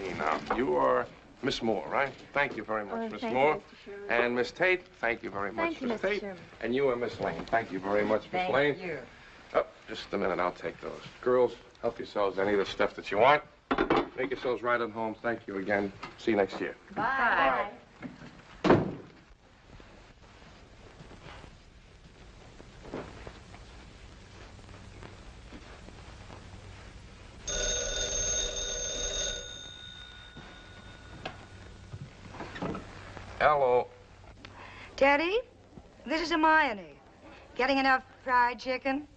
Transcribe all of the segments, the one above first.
see now. You are Miss Moore, right? Thank you very much, Miss Moore. And Miss Tate, thank you very much, Miss Tate. And you are Miss Lane. Thank you very much, Miss Lane. Thank you. Oh, just a minute, I'll take those. Girls, help yourselves any of the stuff that you want. Make yourselves right at home. Thank you again. See you next year. Bye. Hello. Teddy, this is Hermione. Getting enough fried chicken?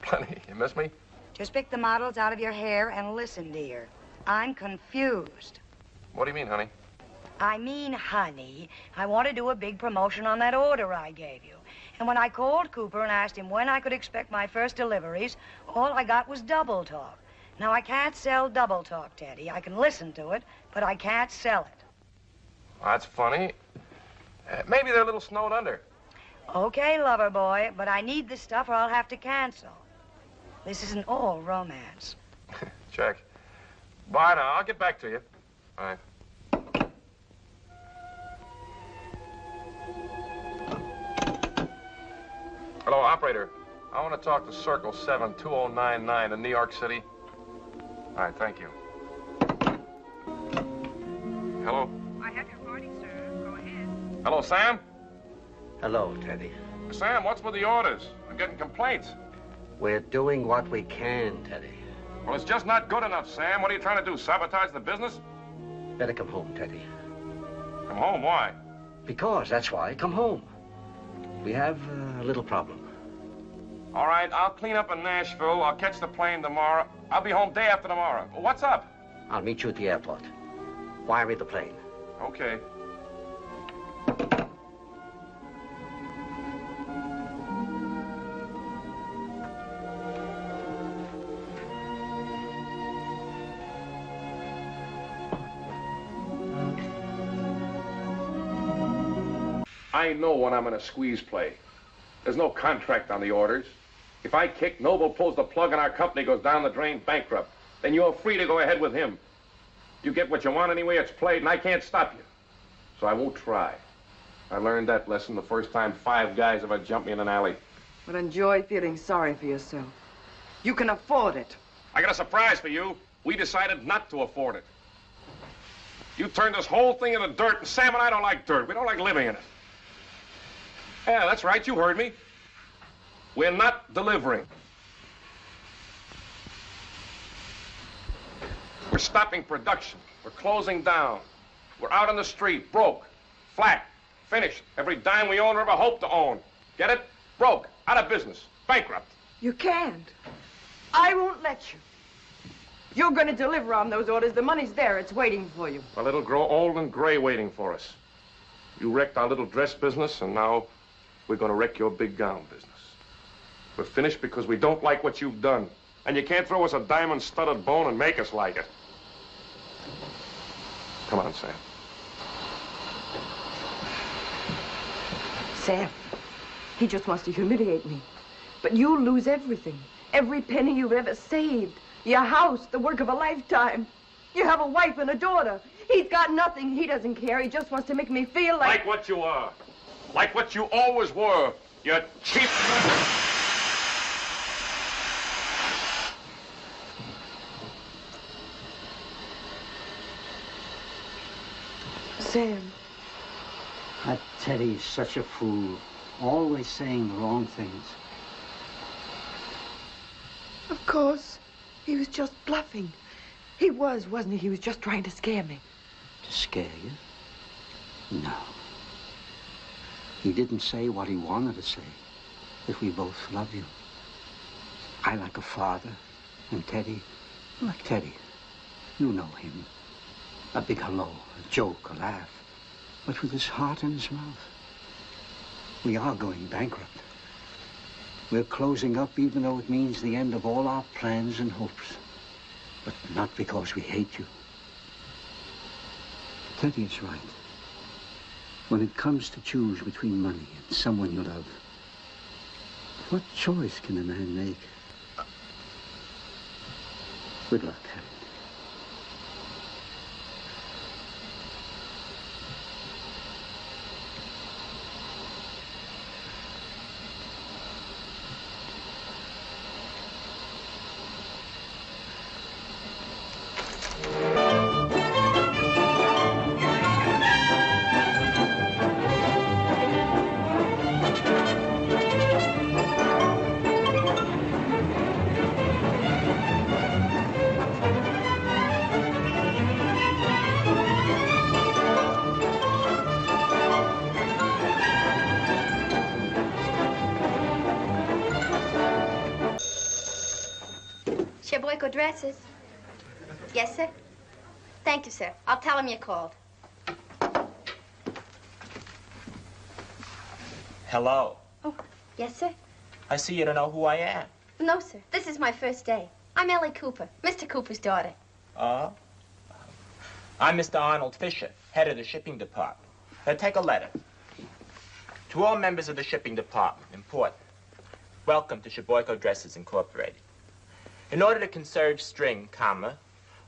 Plenty. You miss me? Just pick the models out of your hair and listen, dear. I'm confused. What do you mean, honey? I mean, honey, I want to do a big promotion on that order I gave you. And when I called Cooper and asked him when I could expect my first deliveries, all I got was double talk. Now, I can't sell double talk, Teddy. I can listen to it, but I can't sell it. Well, that's funny. Maybe they're a little snowed under. Okay, lover boy, but I need this stuff or I'll have to cancel. This isn't all romance. Check. Bye now. I'll get back to you. Bye. Hello, operator. I want to talk to Circle 72099 in New York City. All right, thank you. Hello? I have your party, sir. Go ahead. Hello, Sam? Hello, Teddy. Sam, what's with the orders? I'm getting complaints. We're doing what we can, Teddy. Well, it's just not good enough, Sam. What are you trying to do, sabotage the business? Better come home, Teddy. Come home, why? Because, that's why. Come home. We have a little problem. All right, I'll clean up in Nashville. I'll catch the plane tomorrow. I'll be home day after tomorrow. What's up? I'll meet you at the airport. Wire me the plane. Okay. I know when I'm in a squeeze play. There's no contract on the orders. If I kick, Noble pulls the plug and our company goes down the drain bankrupt. Then you're free to go ahead with him. You get what you want anyway, it's played, and I can't stop you. So I won't try. I learned that lesson the first time 5 guys ever jumped me in an alley. But enjoy feeling sorry for yourself. You can afford it. I got a surprise for you. We decided not to afford it. You turned this whole thing into dirt, and Sam and I don't like dirt. We don't like living in it. Yeah, that's right, you heard me. We're not delivering. We're stopping production. We're closing down. We're out on the street, broke, flat, finished. Every dime we own or ever hope to own. Get it? Broke, out of business, bankrupt. You can't. I won't let you. You're going to deliver on those orders. The money's there. It's waiting for you. Well, it'll grow old and gray waiting for us. You wrecked our little dress business, and now we're going to wreck your big gown business. We're finished because we don't like what you've done. And you can't throw us a diamond-studded bone and make us like it. Come on, Sam. Sam, he just wants to humiliate me. But you'll lose everything. Every penny you've ever saved. Your house, the work of a lifetime. You have a wife and a daughter. He's got nothing. He doesn't care. He just wants to make me feel like... Like what you are. Like what you always were. You're cheap. Sam. That Teddy's such a fool. Always saying the wrong things. Of course. He was just bluffing. He was, wasn't he? He was just trying to scare me. To scare you? No. He didn't say what he wanted to say. That we both love you. I like a father, and Teddy, like Teddy. You know him. A big hello, a joke, a laugh, but with his heart in his mouth. We are going bankrupt. We're closing up even though it means the end of all our plans and hopes. But not because we hate you. Teddy is right. When it comes to choose between money and someone you love, what choice can a man make? Good luck, Teddy. Boyko dresses. Yes, sir? Thank you, sir. I'll tell him you called. Hello. Oh, yes, sir? I see you don't know who I am. No, sir. This is my first day. I'm Ellie Cooper, Mr. Cooper's daughter. Oh? I'm Mr. Arnold Fisher, head of the shipping department. Take a letter. To all members of the shipping department, important. Welcome to Sheboyko Dresses Incorporated. In order to conserve string, comma,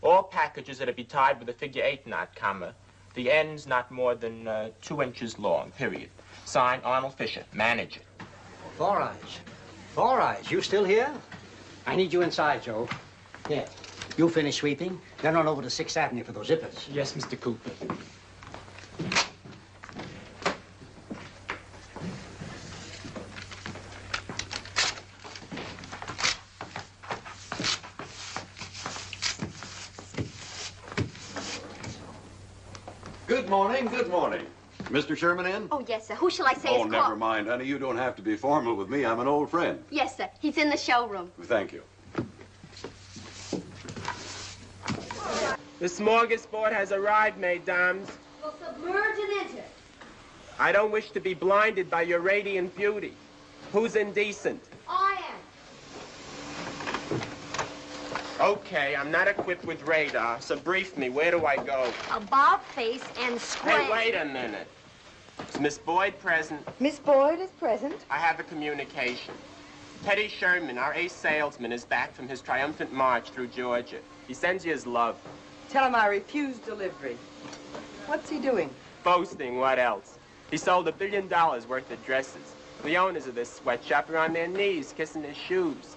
all packages are to be tied with a figure 8 knot, comma, the ends not more than 2 inches long, period. Signed, Arnold Fisher, manager. Four Eyes. Four Eyes, you still here? I need you inside, Joe. Here, you finish sweeping, then on over to 6th Avenue for those zippers. Yes, Mr. Cooper. Good morning, good morning. Mr. Sherman in? Oh, yes, sir. Who shall I say Oh, is never called? mind, honey. You don't have to be formal with me. I'm an old friend. Yes, sir. He's in the showroom. Thank you. The smorgasbord has arrived, mesdames. We'll submerge and enter. I don't wish to be blinded by your radiant beauty. Who's indecent? I am. Okay, I'm not equipped with radar, so brief me. Where do I go? A bob face and square. Hey, wait a minute. Is Miss Boyd present? Miss Boyd is present. I have a communication. Teddy Sherman, our ace salesman, is back from his triumphant march through Georgia. He sends you his love. Tell him I refused delivery. What's he doing? Boasting, what else? He sold $1 billion worth of dresses. The owners of this sweatshop are on their knees kissing his shoes.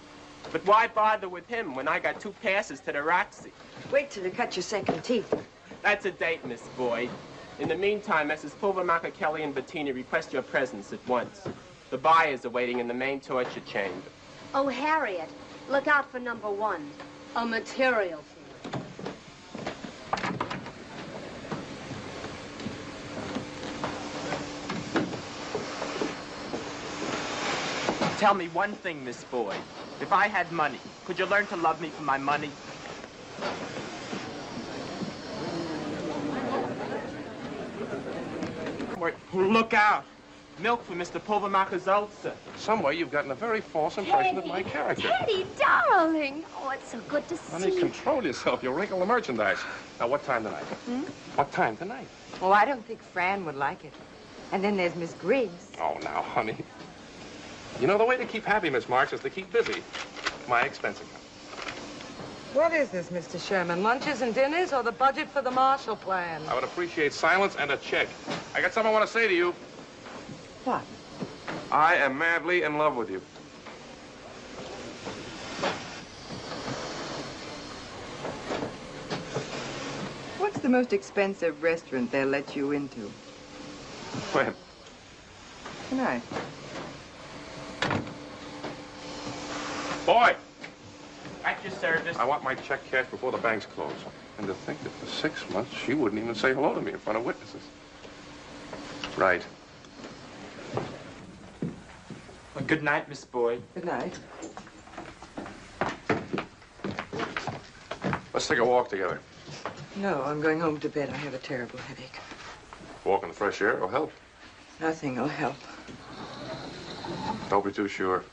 But why bother with him when I got 2 passes to the Roxy? Wait till you cut your second teeth. That's a date, Miss Boyd. In the meantime, Messrs. Pulvermacher, Kelly, and Bettini request your presence at once. The buyers are waiting in the main torture chamber. Oh, Harriet, look out for number 1. A material thief. Tell me one thing, Miss Boyd. If I had money, could you learn to love me for my money? Wait, look out. Milk for Mr. Pulvermacher's ulcer. Somewhere you've gotten a very false impression of my character. Teddy, darling. Oh, it's so good to see Honey, you. control yourself. You'll wrinkle the merchandise. Now, what time tonight? What time tonight? Oh, I don't think Fran would like it. And then there's Miss Griggs. Oh, now, honey. You know, the way to keep happy, Miss Marks, is to keep busy. My expense account. What is this, Mr. Sherman? Lunches and dinners or the budget for the Marshall Plan? I would appreciate silence and a check. I got something I want to say to you. What? I am madly in love with you. What's the most expensive restaurant they'll let you into? When? Tonight. Boy! At your service. I want my check cashed before the banks close. And to think that for 6 months, she wouldn't even say hello to me in front of witnesses. Right. Well, good night, Miss Boyd. Good night. Let's take a walk together. No, I'm going home to bed. I have a terrible headache. Walk in the fresh air will help. Nothing will help. Don't be too sure.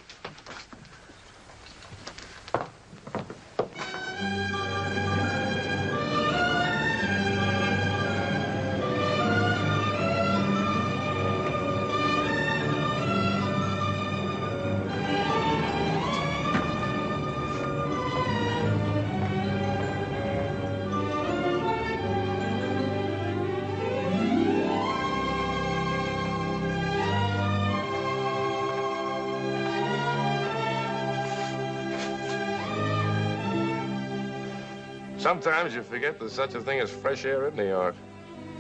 Sometimes you forget there's such a thing as fresh air in New York.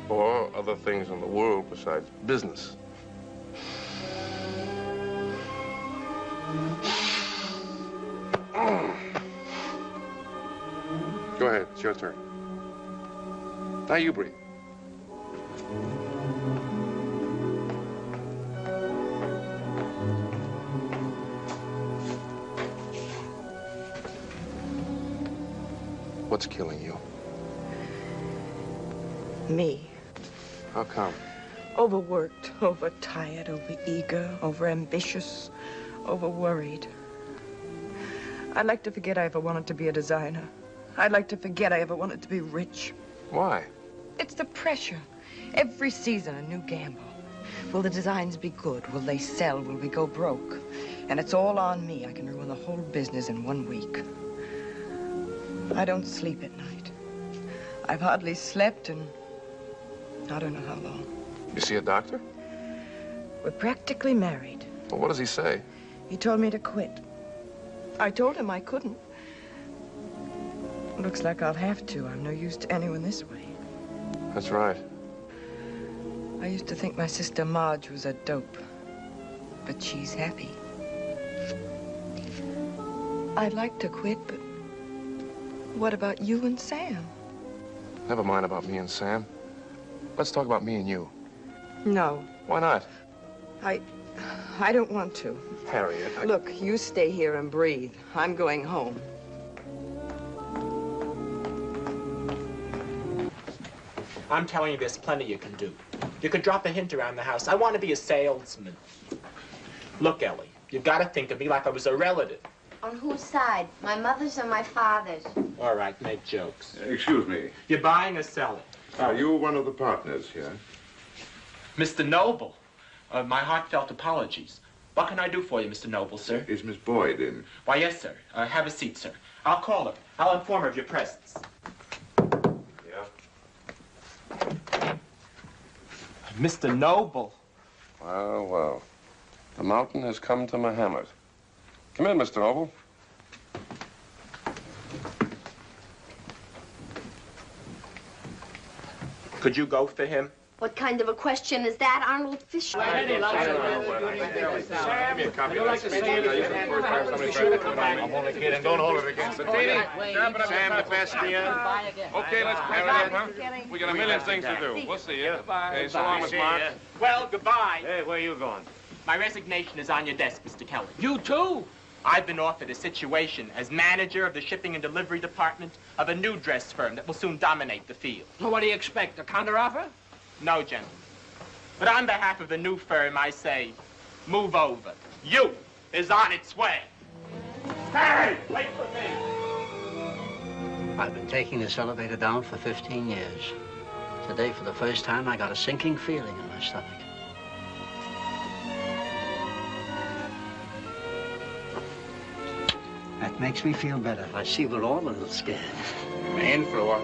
Or other things in the world besides business. Go ahead, it's your turn. Now you breathe. What's killing you? Me. How come? Overworked, overtired, overeager, overambitious, overworried. I'd like to forget I ever wanted to be a designer. I'd like to forget I ever wanted to be rich. Why? It's the pressure. Every season, a new gamble. Will the designs be good? Will they sell? Will we go broke? And it's all on me. I can ruin the whole business in 1 week. I don't sleep at night. I've hardly slept in I don't know how long. You see a doctor? We're practically married. Well, what does he say? He told me to quit. I told him I couldn't. Looks like I'll have to. I'm no use to anyone this way. That's right. I used to think my sister Marge was a dope, but she's happy. I'd like to quit, but what about you and Sam? Never mind about me and Sam. Let's talk about me and you. No. Why not? I don't want to. Harriet, Look, you stay here and breathe. I'm going home. I'm telling you, there's plenty you can do. You can drop a hint around the house. I want to be a salesman. Look, Ellie, you've got to think of me like I was a relative. On whose side? My mother's or my father's? All right, make jokes. Excuse me. You're buying or selling? Are you one of the partners here? Mr. Noble, my heartfelt apologies. What can I do for you, Mr. Noble, sir? Is Miss Boyd in? Why, yes, sir. Have a seat, sir. I'll call her. I'll inform her of your presence. Yeah? Mr. Noble. Well, well. The mountain has come to Muhammad. Come in, Mr. Noble. Could you go for him? What kind of a question is that, Arnold Fisher? Give me a copy of that. I'm only kidding. Don't hold it against the TV. Sam, the Bastian. Okay, let's pack it up, huh? We got a million things to do. We'll see you. Okay, so long, Miss Mark. Well, goodbye. Hey, where you going? My resignation is on your desk, Mr. Kelly. You too? I've been offered a situation as manager of the shipping and delivery department of a new dress firm that will soon dominate the field. Well, what do you expect, a counteroffer? No, gentlemen. But on behalf of the new firm, I say, move over. You is on its way. Hey, wait for me. I've been taking this elevator down for 15 years. Today, for the first time, I got a sinking feeling in my stomach. That makes me feel better. I see we're all a little scared. Main floor.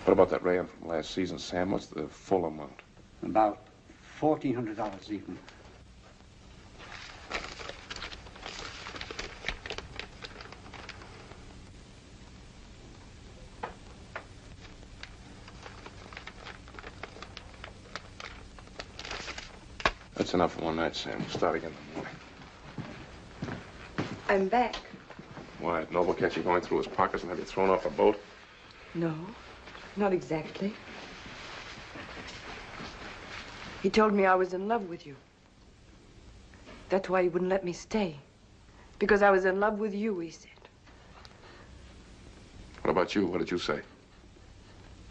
What about that rayon from last season, Sam? What's the full amount? About $1,400 even. That's enough for one night, Sam. We'll start again in the morning. I'm back. Why, did Noble catch you going through his pockets and have you thrown off a boat? No, not exactly. He told me I was in love with you. That's why he wouldn't let me stay. Because I was in love with you, he said. What about you? What did you say?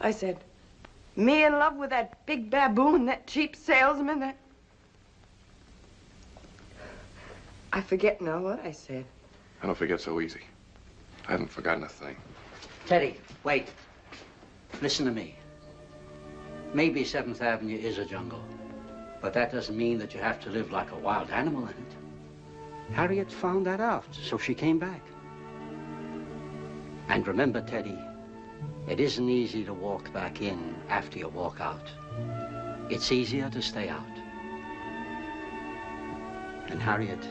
I said, me in love with that big baboon, that cheap salesman, that... I forget now what I said. I don't forget so easy. I haven't forgotten a thing. Teddy, wait. Listen to me. Maybe 7th Avenue is a jungle, but that doesn't mean that you have to live like a wild animal in it. Harriet found that out, so she came back. And remember, Teddy, it isn't easy to walk back in after you walk out. It's easier to stay out. And Harriet,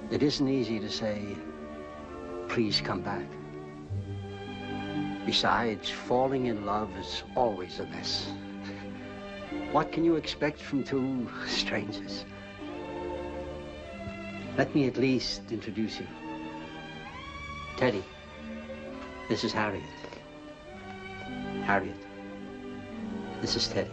it isn't easy to say, please come back. Besides, falling in love is always a mess. What can you expect from two strangers? Let me at least introduce you. Teddy, this is Harriet. Harriet, this is Teddy.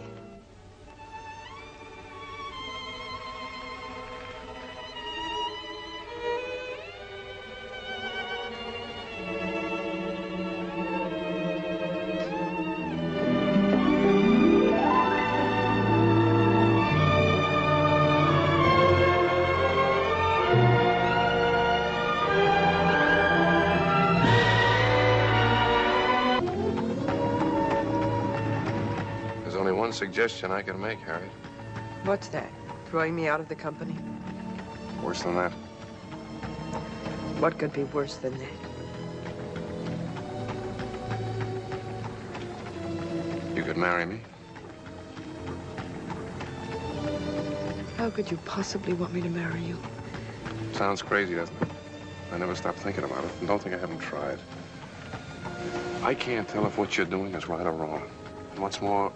Suggestion I can make, Harriet. What's that? Throwing me out of the company? Worse than that. What could be worse than that? You could marry me. How could you possibly want me to marry you? Sounds crazy, doesn't it? I never stop thinking about it, and don't think I haven't tried. I can't tell if what you're doing is right or wrong. And what's more,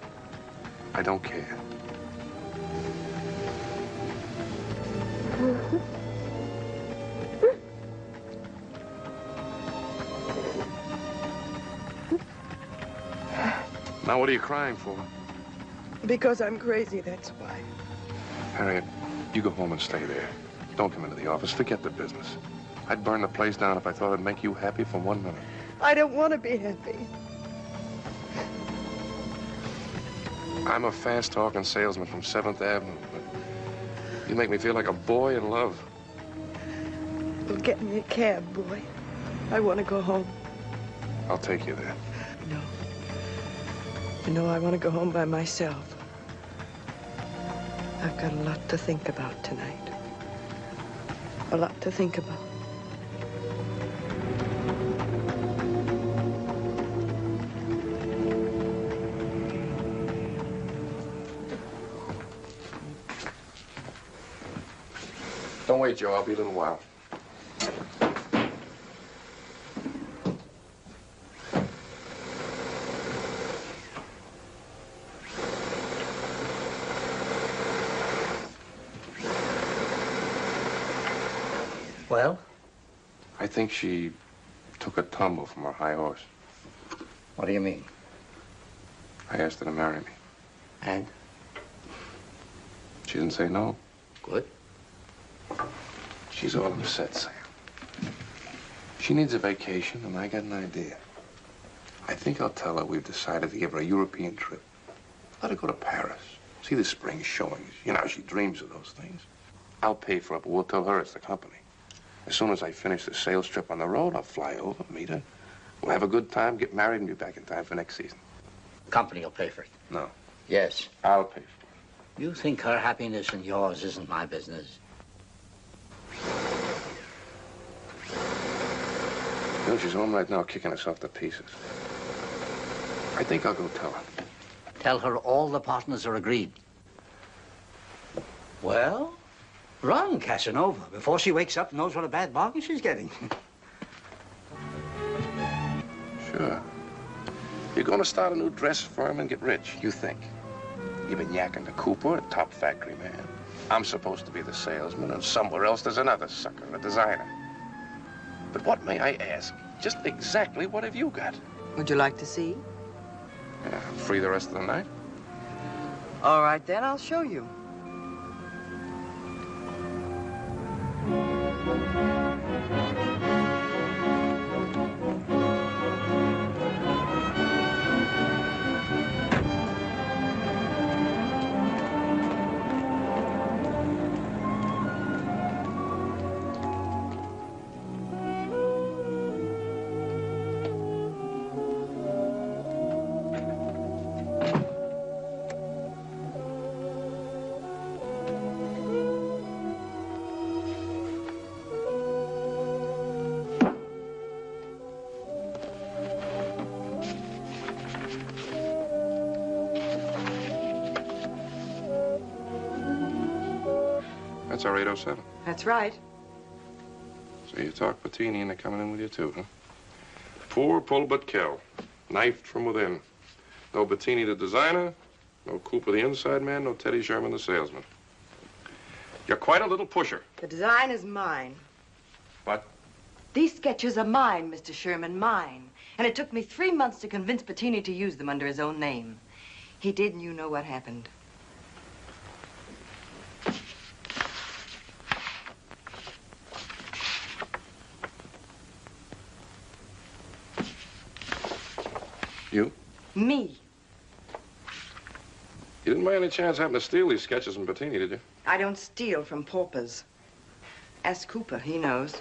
I don't care. Now, what are you crying for? Because I'm crazy, that's why. Harriet, you go home and stay there. Don't come into the office. Forget the business. I'd burn the place down if I thought it'd make you happy for 1 minute. I don't want to be happy. I'm a fast-talking salesman from 7th Avenue, but you make me feel like a boy in love. Well, get me a cab, boy. I want to go home. I'll take you there. No. No, I want to go home by myself. I've got a lot to think about tonight. A lot to think about. Don't wait, Joe. I'll be a little while. Well? I think she took a tumble from her high horse. What do you mean? I asked her to marry me. And? She didn't say no. Good. She's all upset, Sam. She needs a vacation, and I got an idea. I think I'll tell her we've decided to give her a European trip. Let her go to Paris, see the spring showings. You know how she dreams of those things. I'll pay for it, but we'll tell her it's the company. As soon as I finish the sales trip on the road, I'll fly over, meet her. We'll have a good time, get married, and be back in time for next season. Company will pay for it. No. Yes. I'll pay for it. You think her happiness and yours isn't my business? You know, she's home right now kicking herself to pieces. I think I'll go tell her. Tell her all the partners are agreed. Well, run, Casanova, before she wakes up and knows what a bad bargain she's getting. Sure. You're going to start a new dress firm and get rich, you think. You've been yakking to Cooper, a top factory man. I'm supposed to be the salesman, and somewhere else there's another sucker, a designer. But what, may I ask, just exactly what have you got? Would you like to see? Yeah, I'm free the rest of the night. All right, then, I'll show you. That's our 807. That's right. So you talk Bettini and they're coming in with you too, huh? Poor pull but kill. Knifed from within. No Bettini the designer, no Cooper the inside man, no Teddy Sherman the salesman. You're quite a little pusher. The design is mine. But These sketches are mine, Mr. Sherman, mine. And it took me 3 months to convince Bettini to use them under his own name. He did, and you know what happened. You? Me. You didn't by any chance happen to steal these sketches from Bettini, did you? I don't steal from paupers. Ask Cooper, he knows.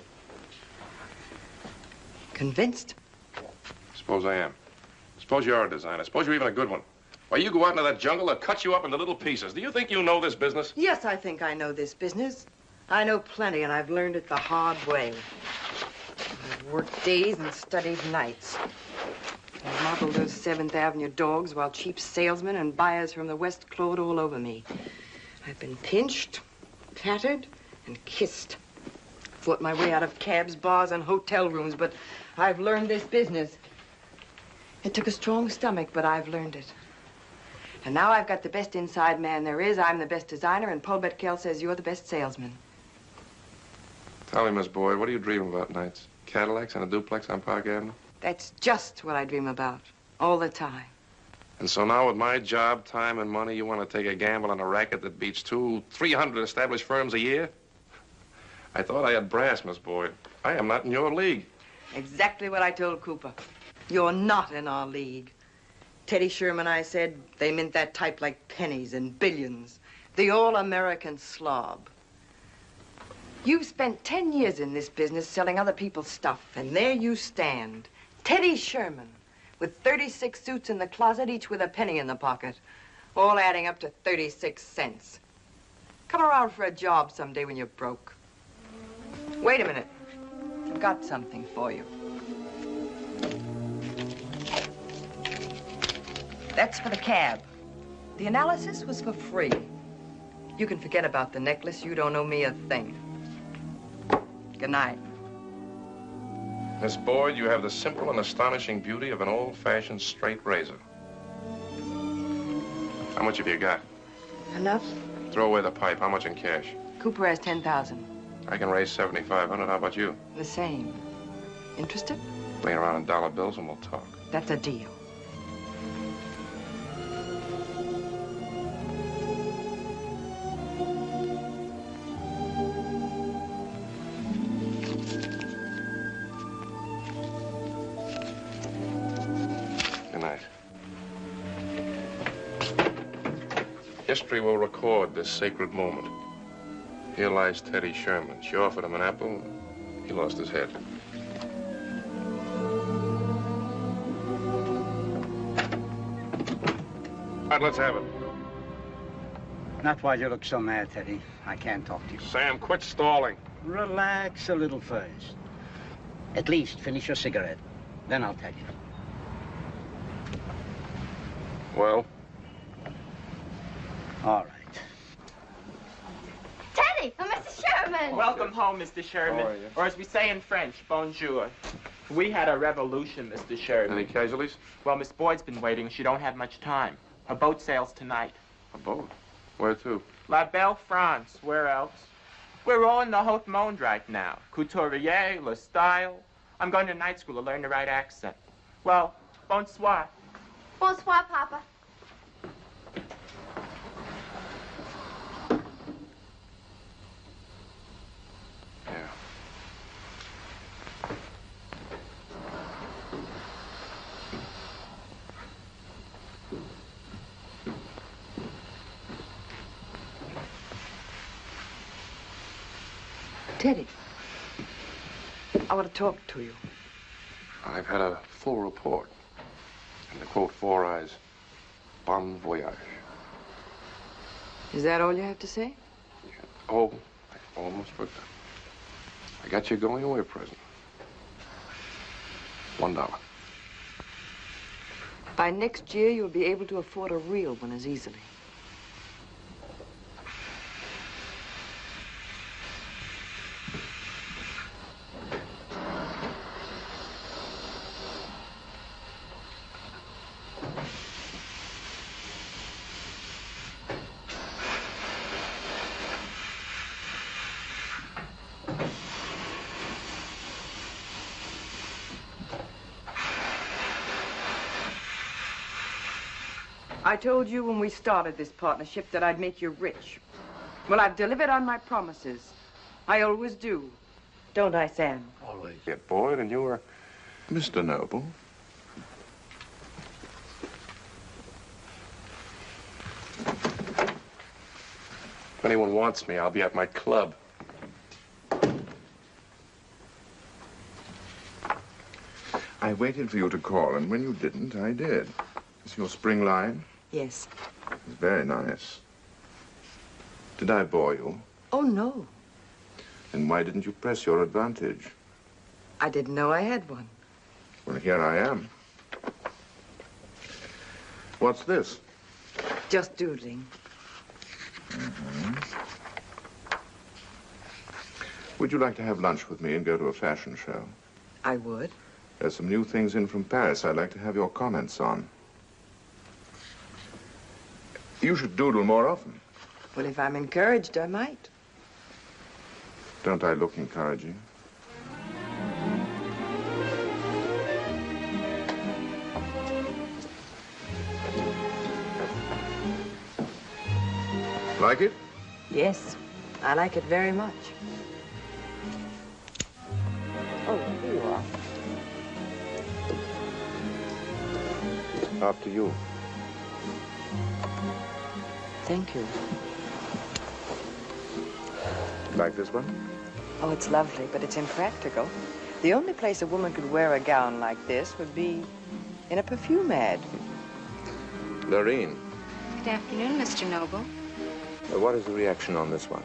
Convinced? Suppose I am. Suppose you are a designer. Suppose you're even a good one. Why, you go out into that jungle, they'll cut you up into little pieces. Do you think you know this business? Yes, I think I know this business. I know plenty, and I've learned it the hard way. I've worked days and studied nights. I've modeled those 7th Avenue dogs while cheap salesmen and buyers from the West clawed all over me. I've been pinched, patted, and kissed. Fought my way out of cabs, bars, and hotel rooms, but I've learned this business. It took a strong stomach, but I've learned it. And now I've got the best inside man there is. I'm the best designer, and Paul Betkel says you're the best salesman. Tell me, Miss Boyd, what are you dreaming about nights? Cadillacs and a duplex on Park Avenue? That's just what I dream about, all the time. And so now with my job, time, and money, you want to take a gamble on a racket that beats 300 established firms a year? I thought I had brass, Miss Boyd. I am not in your league. Exactly what I told Cooper. You're not in our league. Teddy Sherman, I said, they mint that type like pennies and billions. The all-American slob. You've spent 10 years in this business selling other people's stuff, and there you stand. Teddy Sherman, with 36 suits in the closet, each with a penny in the pocket, all adding up to 36 cents. Come around for a job someday when you're broke. Wait a minute. I've got something for you. That's for the cab. The analysis was for free. You can forget about the necklace. You don't owe me a thing. Good night. Miss Boyd, you have the simple and astonishing beauty of an old-fashioned straight razor. How much have you got? Enough? Throw away the pipe. How much in cash? Cooper has 10,000. I can raise 7,500. How about you? The same. Interested? Lay around in dollar bills and we'll talk. That's a deal. History will record this sacred moment. Here lies Teddy Sherman. She offered him an apple. He lost his head. All right, let's have it. Not while you look so mad, Teddy. I can't talk to you. Sam, quit stalling. Relax a little first. At least finish your cigarette. Then I'll tell you. Well? All right. Teddy, for Mr. Sherman. Welcome home, Mr. Sherman. How are you? Or as we say in French, bonjour. We had a revolution, Mr. Sherman. Any casualties? Well, Miss Boyd's been waiting. She don't have much time. Her boat sails tonight. A boat? Where to? La Belle France. Where else? We're all in the haute monde right now. Couturier, Le Style. I'm going to night school to learn the right accent. Well, bonsoir. Bonsoir, Papa. Yeah. Teddy, I want to talk to you. I've had a full report. And to quote Four Eyes, bon voyage. Is that all you have to say? Oh, I almost forgot. I got you a going away present. $1. By next year, you'll be able to afford a real one as easily. I told you when we started this partnership that I'd make you rich. Well, I've delivered on my promises. I always do. Don't I, Sam? Always. Get bored and you were... Mr. Noble. If anyone wants me, I'll be at my club. I waited for you to call, and when you didn't, I did. Is your spring line? Yes. It's very nice. Did I bore you? Oh, no. Then why didn't you press your advantage? I didn't know I had one. Well, here I am. What's this? Just doodling. Would you like to have lunch with me and go to a fashion show? I would. There's some new things in from Paris I'd like to have your comments on. You should doodle more often. Well, if I'm encouraged, I might. Don't I look encouraging? Like it? Yes, I like it very much. Oh, here you are. After you. Thank you. Like this one? Oh, it's lovely, but it's impractical. The only place a woman could wear a gown like this would be in a perfume ad. Lorraine. Good afternoon, Mr. Noble. What is the reaction on this one?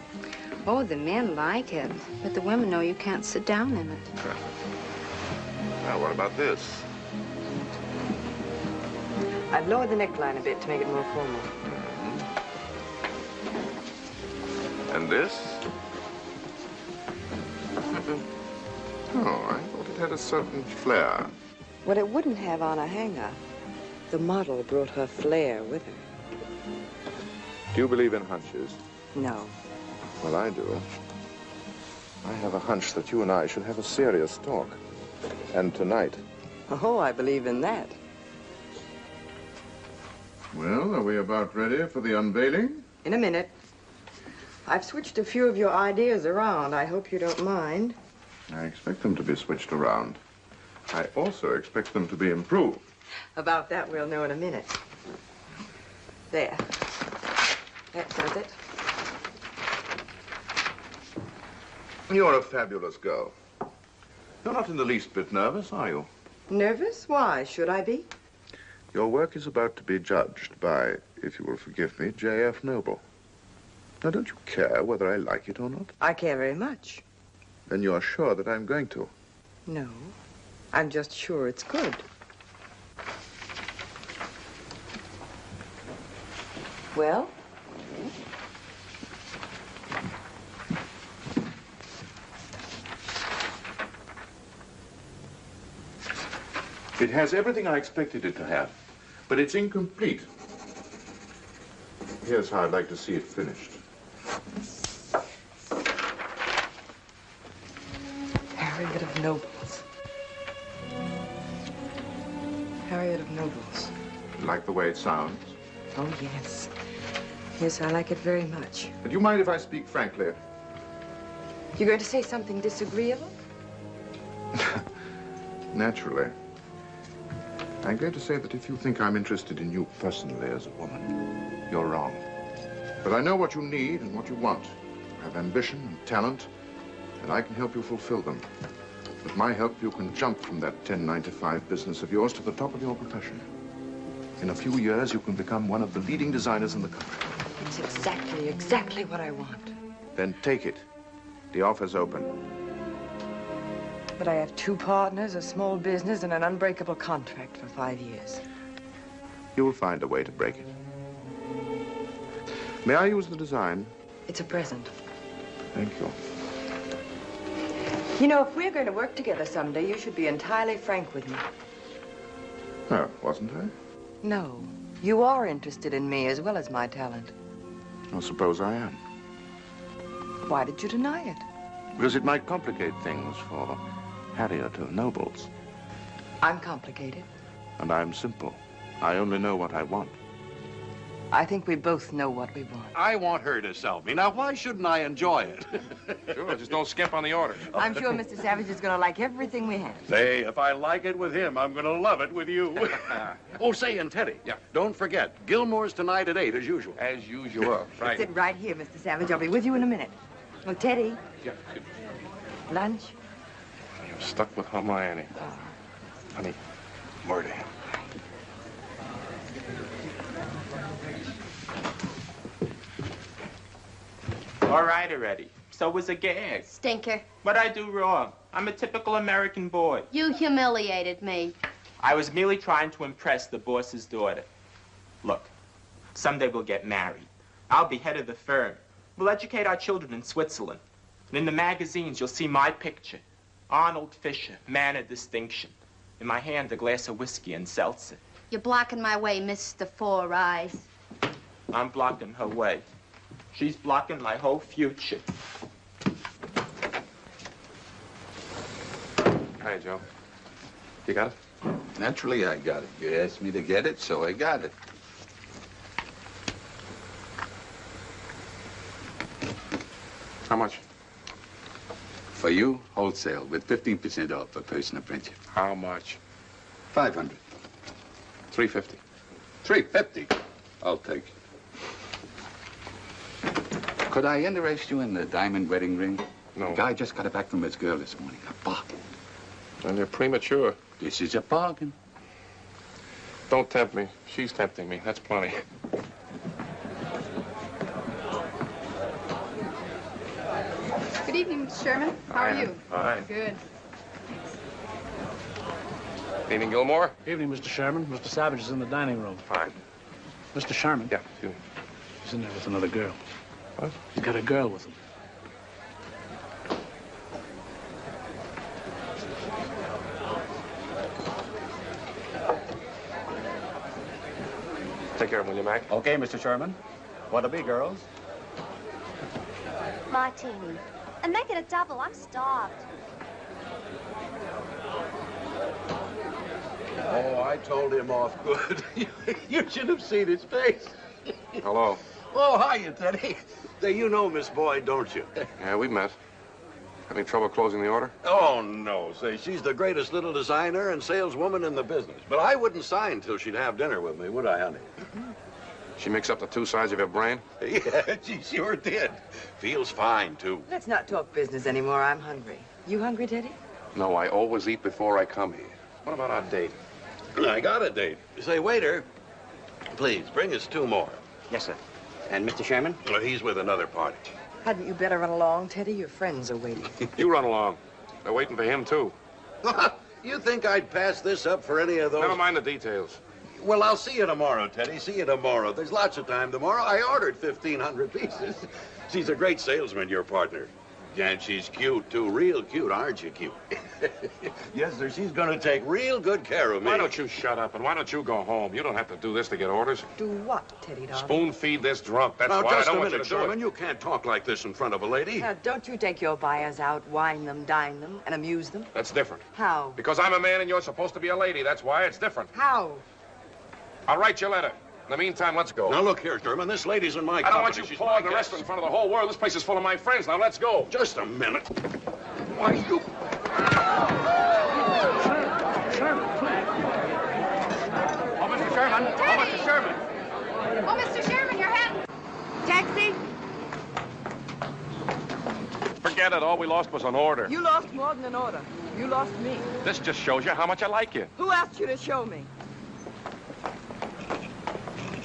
Oh, the men like it, but the women know you can't sit down in it. Now, what about this? I'd lower the neckline a bit to make it more formal. And this? Oh, I thought it had a certain flair. What it wouldn't have on a hanger, the model brought her flair with her. Do you believe in hunches? No. Well, I do. I have a hunch that you and I should have a serious talk. And tonight. Oh, I believe in that. Well, are we about ready for the unveiling? In a minute. I've switched a few of your ideas around. I hope you don't mind. I expect them to be switched around. I also expect them to be improved. About that, we'll know in a minute. There. That does it. You're a fabulous girl. You're not in the least bit nervous, are you? Nervous? Why should I be? Your work is about to be judged by, if you will forgive me, J.F. Noble. Now, don't you care whether I like it or not? I care very much. Then you're sure that I'm going to? No. I'm just sure it's good. Well? It has everything I expected it to have, but it's incomplete. Here's how I'd like to see it finished. Harriet of Nobles. Harriet of Nobles. Like the way it sounds? Oh, yes. Yes, I like it very much. Do you mind if I speak frankly? You're going to say something disagreeable? Naturally. I'm going to say that if you think I'm interested in you personally as a woman, you're wrong. But I know what you need and what you want. You have ambition and talent, and I can help you fulfill them. With my help, you can jump from that 1095 business of yours to the top of your profession. In a few years, you can become one of the leading designers in the country. It's exactly what I want. Then take it. The offer's open. But I have 2 partners, a small business, and an unbreakable contract for 5 years. You'll find a way to break it. May I use the design? It's a present. Thank you. You know, if we're going to work together someday, you should be entirely frank with me. Oh, wasn't I? No. You are interested in me as well as my talent. I suppose I am. Why did you deny it? Because it might complicate things for Harriet of Nobles. I'm complicated. And I'm simple. I only know what I want. I think we both know what we want. I want her to sell me. Now, why shouldn't I enjoy it? Sure, just don't skimp on the order. I'm sure Mr. Savage is going to like everything we have. Say, if I like it with him, I'm going to love it with you. Oh, say, and Teddy. Yeah. Don't forget, Gilmore's tonight at 8, as usual. As usual. Right. Sit right here, Mr. Savage. I'll be with you in a minute. Well, Teddy, Yeah. lunch? You're stuck with Hermione. Honey, murder him. All right already. So was a gag. Stinker. What'd I do wrong? I'm a typical American boy. You humiliated me. I was merely trying to impress the boss's daughter. Look, someday we'll get married. I'll be head of the firm. We'll educate our children in Switzerland. And in the magazines, you'll see my picture. Arnold Fisher, man of distinction. In my hand, a glass of whiskey and seltzer. You're blocking my way, Mr. Four Eyes. I'm blocking her way. She's blocking my whole future. Hi, Joe. You got it? Naturally, I got it. You asked me to get it, so I got it. How much? For you, wholesale, with 15% off for personal friendship. How much? 500. 350. 350. I'll take it. Could I interest you in the diamond wedding ring? No. The guy just got it back from his girl this morning. A bargain. And you're premature. This is a bargain. Don't tempt me. She's tempting me. That's plenty. Good evening, Mr. Sherman. How are you? Fine. Good. Evening, Gilmore. Evening, Mr. Sherman. Mr. Savage is in the dining room. Fine. Mr. Sherman? Yeah, excuse me. He's in there with another girl. What? He's got a girl with him. Take care of him, will you, Mac? Okay, Mr. Sherman. What'll be, girls? Martini. And make it a double. I'm starved. Oh, I told him off good. You should have seen his face. Hello. Oh, hiya, Teddy. Say, you know Miss Boyd, don't you? Yeah, we met. Having trouble closing the order? Oh, no. Say, she's the greatest little designer and saleswoman in the business. But I wouldn't sign till she'd have dinner with me, would I, honey? She mixed up the two sides of your brain? Yeah, she sure did. Feels fine, too. Let's not talk business anymore. I'm hungry. You hungry, Teddy? No, I always eat before I come here. What about our date? I got a date. Say, waiter, please, bring us 2 more. Yes, sir. And Mr. Sherman? Well, he's with another party. Hadn't you better run along, Teddy? Your friends are waiting. You run along. They're waiting for him, too. You think I'd pass this up for any of those? Never mind the details. Well, I'll see you tomorrow, Teddy. See you tomorrow. There's lots of time tomorrow. I ordered 1,500 pieces. She's a great salesman, your partner. And she's cute, too. Real cute, aren't you cute? Yes, sir. She's going to take real good care of me. Why don't you shut up and why don't you go home? You don't have to do this to get orders. Do what, Teddy, darling? Spoon feed this drunk. That's Now, why I just don't a want you minute, to do Sherman. it. You can't talk like this in front of a lady. Now, don't you take your buyers out, wine them, dine them, and amuse them? That's different. How? Because I'm a man and you're supposed to be a lady. That's why it's different. How? I'll write you a letter. In the meantime, let's go. Now, look here, Sherman. This lady's in my I don't want company. you She's pouring my the guest. restaurant in front of the whole world. This place is full of my friends. Now, let's go. Just a minute. Why, you... Oh, Mr. Sherman. Oh, Mr. Sherman. Oh, Mr. Sherman, your hat. Taxi? Forget it. All we lost was an order. You lost more than an order. You lost me. This just shows you how much I like you. Who asked you to show me?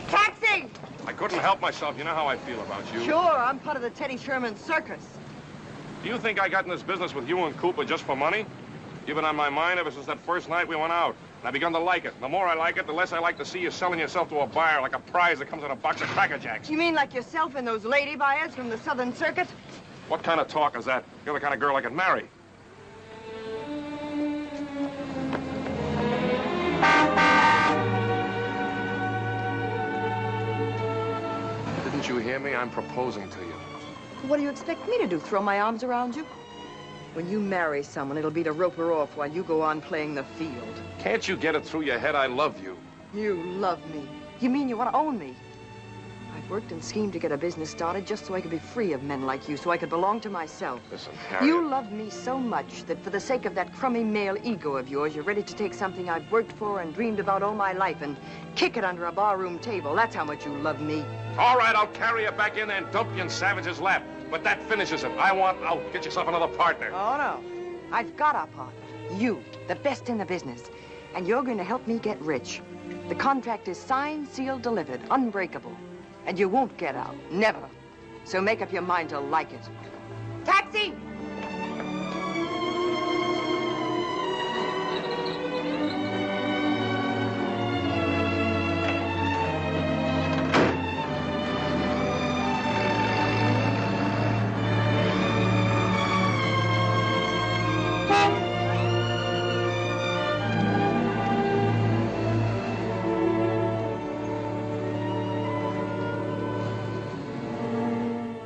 Taxi! I couldn't help myself. You know how I feel about you. Sure, I'm part of the Teddy Sherman circus. Do you think I got in this business with you and Cooper just for money? You've been on my mind ever since that first night we went out. And I've begun to like it. The more I like it, the less I like to see you selling yourself to a buyer like a prize that comes in a box of Cracker Jacks. You mean like yourself and those lady buyers from the Southern Circuit? What kind of talk is that? You're the kind of girl I could marry. Didn't you hear me? I'm proposing to you. What do you expect me to do, throw my arms around you? When you marry someone, it'll be to rope her off while you go on playing the field. Can't you get it through your head I love you? You love me. You mean you want to own me? worked and schemed to get a business started just so I could be free of men like you, so I could belong to myself. Listen, Harriet. You love me so much that for the sake of that crummy male ego of yours, you're ready to take something I've worked for and dreamed about all my life and kick it under a barroom table. That's how much you love me. All right, I'll carry you back in there and dump you in Savage's lap. But that finishes it. I want out. Get yourself another partner. Oh, no. I've got a partner. You, the best in the business. And you're going to help me get rich. The contract is signed, sealed, delivered, unbreakable. And you won't get out. Never. So make up your mind to like it. Taxi!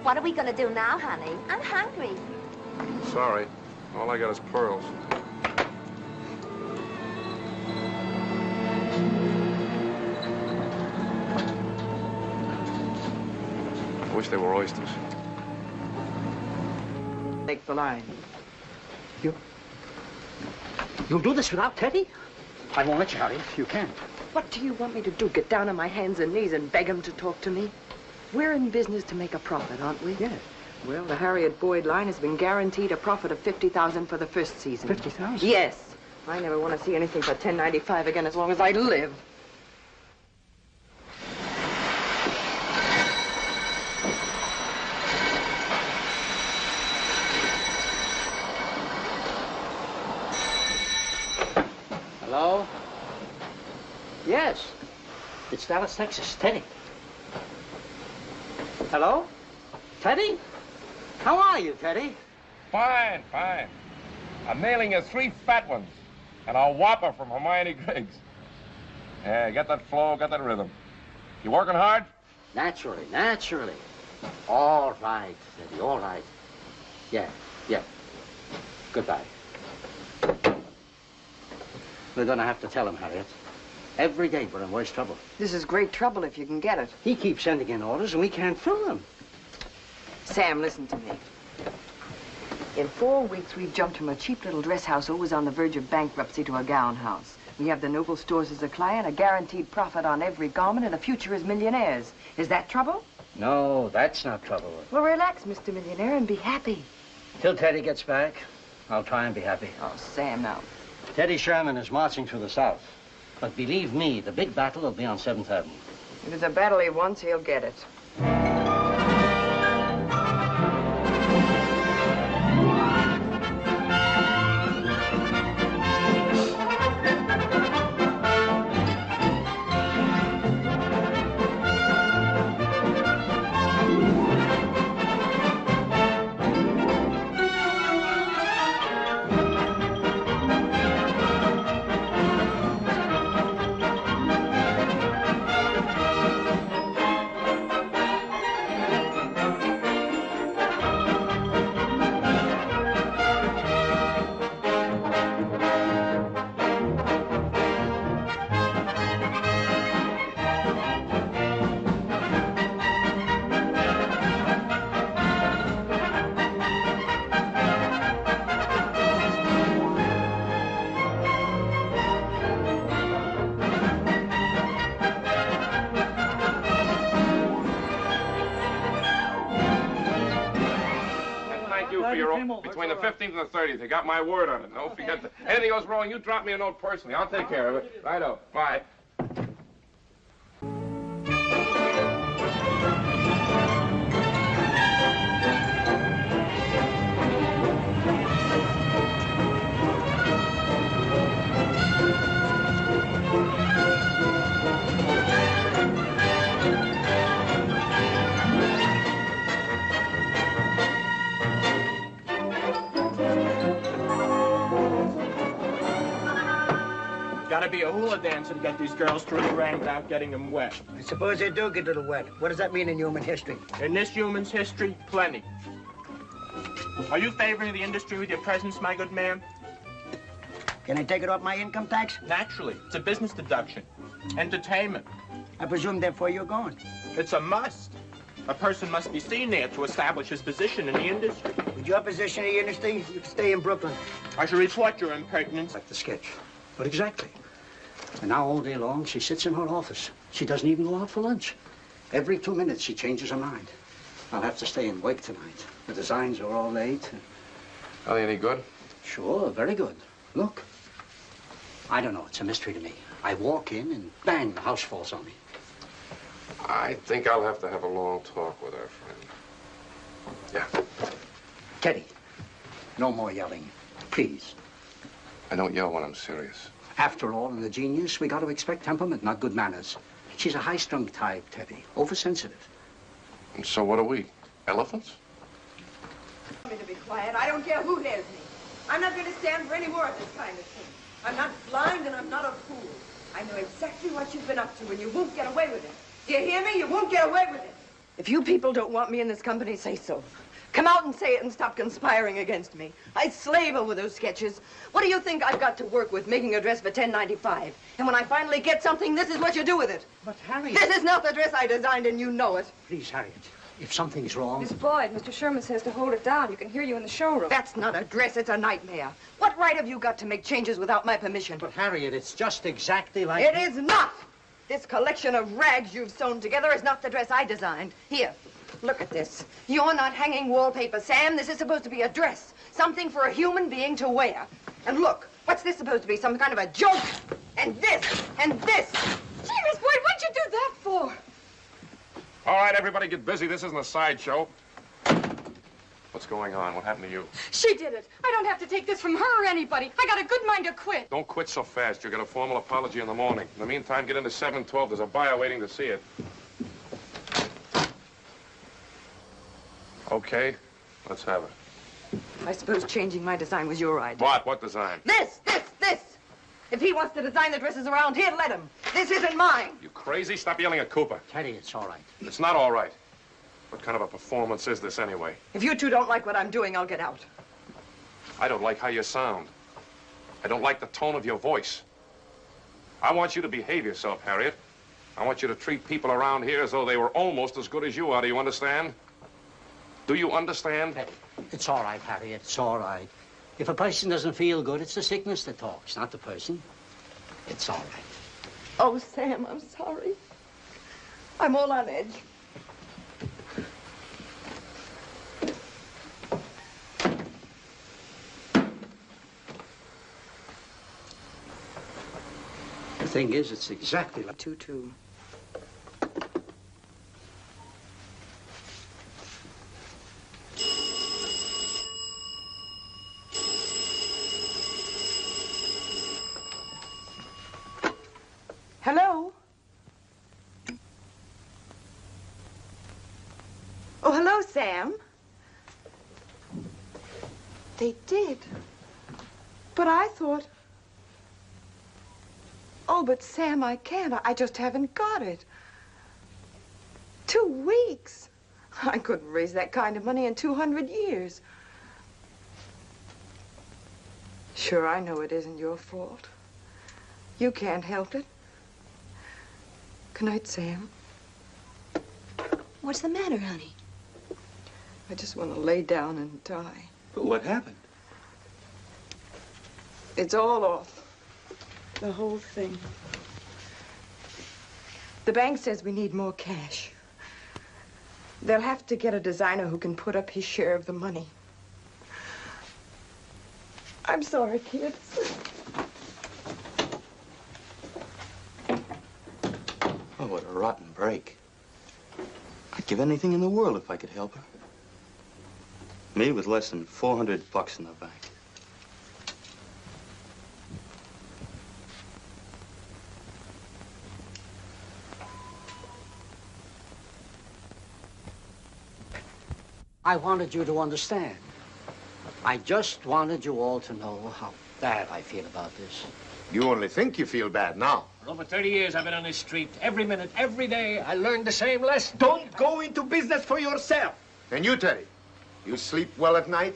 What are we gonna do now, honey? I'm hungry. Sorry. All I got is pearls. I wish they were oysters. Take the line. You'll do this without Teddy? I won't let you, Harriet. You can't. What do you want me to do? Get down on my hands and knees and beg him to talk to me? We're in business to make a profit, aren't we? Yes. Well, the Harriet Boyd line has been guaranteed a profit of $50,000 for the first season. $50,000? Yes. I never want to see anything for $10.95 again as long as I live. Hello? Yes. It's Dallas, Texas. Teddy. Hello? Teddy? How are you, Teddy? Fine, fine. I'm mailing you 3 fat ones and a whopper from Hermione Griggs. Yeah, get that flow, get that rhythm. You working hard? Naturally, naturally. All right, Teddy, all right. Yeah. Goodbye. We're gonna have to tell him, Harriet. Every day we're in worse trouble. This is great trouble if you can get it. He keeps sending in orders and we can't fill them. Sam, listen to me. In 4 weeks, we've jumped from a cheap little dress house always on the verge of bankruptcy to a gown house. We have the Noble Stores as a client, a guaranteed profit on every garment, and the future is millionaires. Is that trouble? No, that's not trouble. Well, relax, Mr. Millionaire, and be happy. Till Teddy gets back, I'll try and be happy. Oh, Sam, now. Teddy Sherman is marching through the South. But believe me, the big battle will be on 7th Avenue. If it's a battle he wants, he'll get it. Between the 15th and the 30th. You got my word on it. Don't forget that. Anything goes wrong, you drop me a note personally. I'll take care of it. Righto. Bye. Gotta be a hula dancer to get these girls through the rain without getting them wet. I suppose they do get a little wet. What does that mean in human history? In this human's history, plenty. Are you favoring the industry with your presence, my good man? Can I take it off my income tax? Naturally. It's a business deduction. Entertainment. I presume therefore you're going. It's a must. A person must be seen there to establish his position in the industry. With your position in the industry, you can stay in Brooklyn. I shall report your impertinence. Like the sketch. But exactly. And now all day long, she sits in her office. She doesn't even go out for lunch. Every 2 minutes, she changes her mind. I'll have to stay and wake tonight. The designs are all late. Are they any good? Sure, very good. Look. I don't know. It's a mystery to me. I walk in and bang, the house falls on me. I think I'll have to have a long talk with our friend. Yeah. Teddy, no more yelling. Please. I don't yell when I'm serious. After all, in a genius, we got to expect temperament, not good manners. She's a high-strung type, Teddy. Oversensitive. And so what are we? Elephants? Tell me to be quiet. I don't care who hears me. I'm not going to stand for any more of this kind of thing. I'm not blind and I'm not a fool. I know exactly what you've been up to and you won't get away with it. Do you hear me? You won't get away with it. If you people don't want me in this company, say so. Come out and say it and stop conspiring against me. I slave over those sketches. What do you think I've got to work with making a dress for $10.95? And when I finally get something, this is what you do with it. But, Harriet... This is not the dress I designed and you know it. Please, Harriet, if something's wrong... Miss Boyd, Mr. Sherman says to hold it down. You can hear you in the showroom. That's not a dress, it's a nightmare. What right have you got to make changes without my permission? But, Harriet, it's just exactly like... It is not! This collection of rags you've sewn together is not the dress I designed. Here, look at this. You're not hanging wallpaper, Sam. This is supposed to be a dress. Something for a human being to wear. And look, what's this supposed to be? Some kind of a joke? And this, and this. Gee, Miss Boyd, what'd you do that for? All right, everybody get busy. This isn't a sideshow. What's going on? What happened to you? She did it. I don't have to take this from her or anybody. I got a good mind to quit. Don't quit so fast. You'll get a formal apology in the morning. In the meantime, get into 712. There's a buyer waiting to see it. Okay, let's have it. I suppose changing my design was your idea. What? What design? This! If he wants to design the dresses around here, let him. This isn't mine. You crazy? Stop yelling at Cooper. Teddy, it's all right. It's not all right. What kind of a performance is this anyway? If you two don't like what I'm doing, I'll get out. I don't like how you sound. I don't like the tone of your voice. I want you to behave yourself, Harriet. I want you to treat people around here as though they were almost as good as you are. Do you understand? Do you understand? Teddy, it's all right, Harriet. It's all right. If a person doesn't feel good, it's the sickness that talks, not the person. It's all right. Oh, Sam, I'm sorry. I'm all on edge. The thing is, it's exactly like... Tutu. Hello? Oh, hello, Sam. They did. But I thought... Oh, but Sam, I can't. I just haven't got it. 2 weeks. I couldn't raise that kind of money in 200 years. Sure, I know it isn't your fault. You can't help it. Good night, Sam. What's the matter, honey? I just want to lay down and die. But what happened? It's all off. The whole thing. The bank says we need more cash. They'll have to get a designer who can put up his share of the money. I'm sorry, kids. Oh, what a rotten break. I'd give anything in the world if I could help her. Me with less than $400 in the bank. I wanted you to understand. I just wanted you all to know how bad I feel about this. You only think you feel bad now. For over 30 years, I've been on this street. Every minute, every day, I learned the same lesson. Don't go into business for yourself. And you, Teddy, you sleep well at night?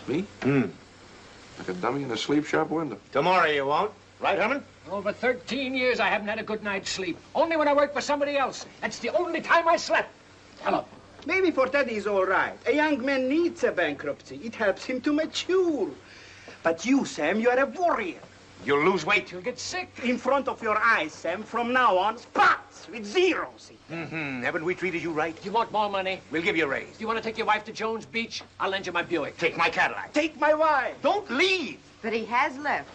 Me? Like a dummy in a sleep shop window. Tomorrow you won't. Right, Herman? For over 13 years, I haven't had a good night's sleep. Only when I worked for somebody else. That's the only time I slept. Hello. Maybe for Teddy is all right. A young man needs a bankruptcy. It helps him to mature. But you, Sam, you are a warrior. You'll lose weight, you'll get sick. In front of your eyes, Sam, from now on, spots with zeros. Haven't we treated you right? You want more money? We'll give you a raise. Do you want to take your wife to Jones Beach? I'll lend you my Buick. Take my Cadillac. Take my wife. Don't leave. But he has left.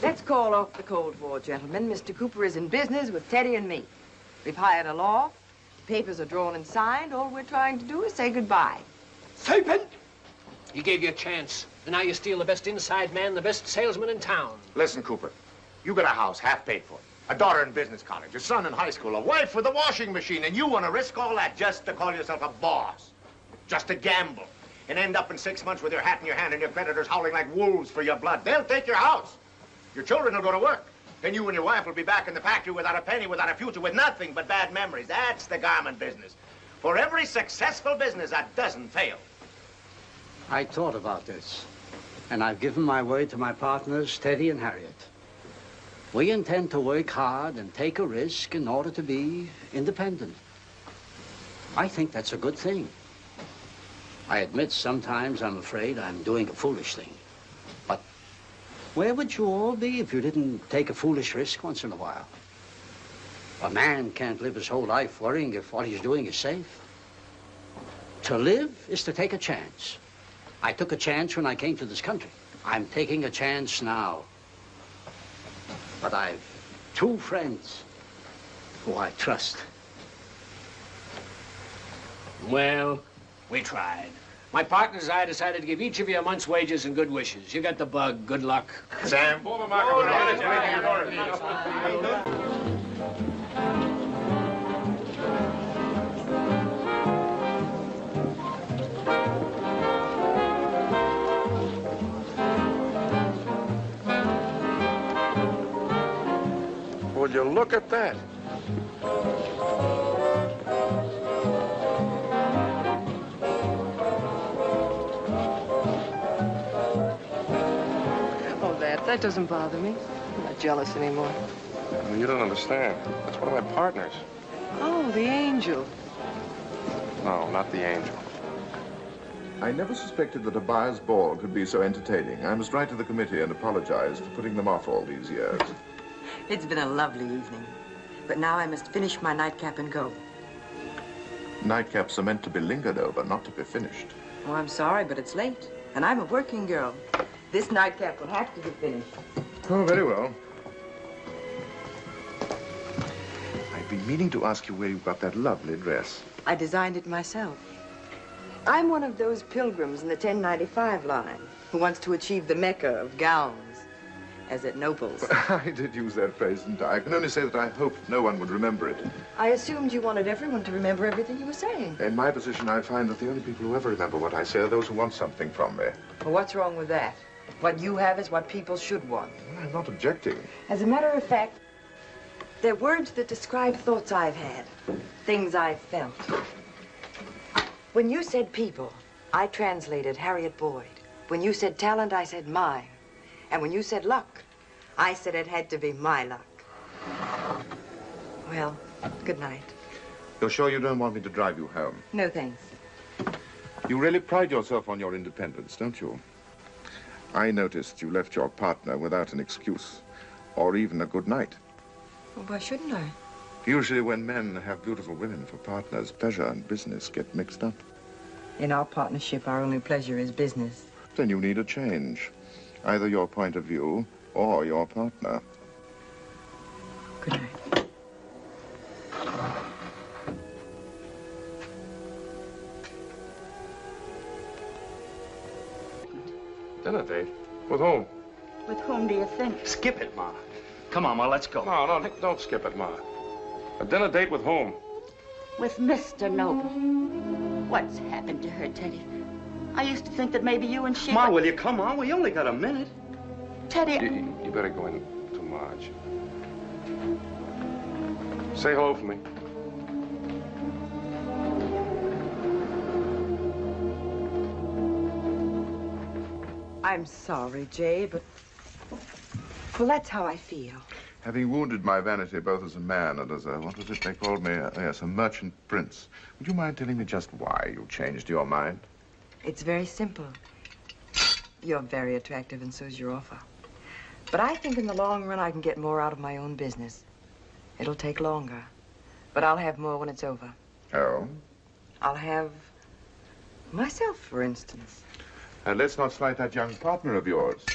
Let's call off the Cold War, gentlemen. Mr. Cooper is in business with Teddy and me. We've hired a law. The papers are drawn and signed. All we're trying to do is say goodbye. Serpent! He gave you a chance. And now you steal the best inside man, the best salesman in town. Listen, Cooper, you got a house half paid for, a daughter in business college, a son in high school, a wife with a washing machine, and you want to risk all that just to call yourself a boss, just to gamble, and end up in 6 months with your hat in your hand and your creditors howling like wolves for your blood. They'll take your house. Your children will go to work. Then you and your wife will be back in the factory without a penny, without a future, with nothing but bad memories. That's the garment business. For every successful business, a dozen fail. I thought about this, and I've given my word to my partners, Teddy and Harriet. We intend to work hard and take a risk in order to be independent. I think that's a good thing. I admit sometimes I'm afraid I'm doing a foolish thing. But where would you all be if you didn't take a foolish risk once in a while? A man can't live his whole life worrying if what he's doing is safe. To live is to take a chance. I took a chance when I came to this country. I'm taking a chance now. But I've 2 friends who I trust. Well, we tried. My partners and I decided to give each of you a month's wages and good wishes. You got the bug. Good luck. Sam? Would you look at that? Oh, that doesn't bother me. I'm not jealous anymore. Well, you don't understand. That's one of my partners. Oh, the angel. No, not the angel. I never suspected that a buyer's ball could be so entertaining. I must write to the committee and apologize for putting them off all these years. It's been a lovely evening. But now I must finish my nightcap and go. Nightcaps are meant to be lingered over, not to be finished. Oh, I'm sorry, but it's late. And I'm a working girl. This nightcap will have to be finished. Oh, very well. I've been meaning to ask you where you got that lovely dress. I designed it myself. I'm one of those pilgrims in the 1095 line who wants to achieve the Mecca of gowns, as at Naples. I did use that phrase, didn't I? I can only say that I hoped no one would remember it. I assumed you wanted everyone to remember everything you were saying. In my position, I find that the only people who ever remember what I say are those who want something from me. Well, what's wrong with that? What you have is what people should want. Well, I'm not objecting. As a matter of fact, they're words that describe thoughts I've had, things I've felt. When you said people, I translated Harriet Boyd. When you said talent, I said mine. And when you said luck, I said it had to be my luck. Well, good night. You're sure you don't want me to drive you home? No, thanks. You really pride yourself on your independence, don't you? I noticed you left your partner without an excuse, or even a good night. Well, why shouldn't I? Usually when men have beautiful women for partners, pleasure and business get mixed up. In our partnership, our only pleasure is business. Then you need a change. Either your point of view or your partner. Good night. Dinner date? With whom? With whom do you think? Skip it, Ma. Come on, Ma, let's go. No, don't skip it, Ma. A dinner date with whom? With Mr. Noble. What's happened to her, Teddy? I used to think that maybe you and she... Ma, will you come on? We only got a minute. Teddy... You better go in to Marge. Say hello for me. I'm sorry, Jay, but Well, that's how I feel. Having wounded my vanity both as a man and as a, what was it they called me? Yes, a merchant prince. Would you mind telling me just why you changed your mind? It's very simple. You're very attractive, and so's your offer. But I think in the long run I can get more out of my own business. It'll take longer, but I'll have more when it's over. Oh? I'll have myself, for instance. And let's not slight that young partner of yours.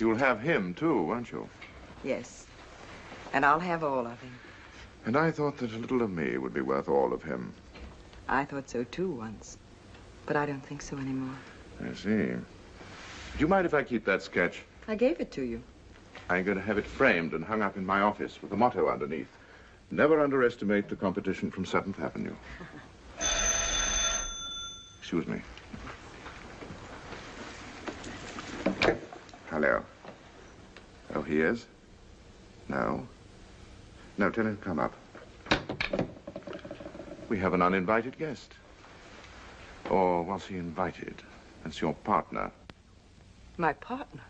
You'll have him, too, won't you? Yes. And I'll have all of him. And I thought that a little of me would be worth all of him. I thought so, too, once. But I don't think so anymore. I see. Do you mind if I keep that sketch? I gave it to you. I'm going to have it framed and hung up in my office with a motto underneath. Never underestimate the competition from 7th Avenue. Excuse me. Hello. Oh, he is? No. No, tell him to come up. We have an uninvited guest. Or was he invited? That's your partner. My partner?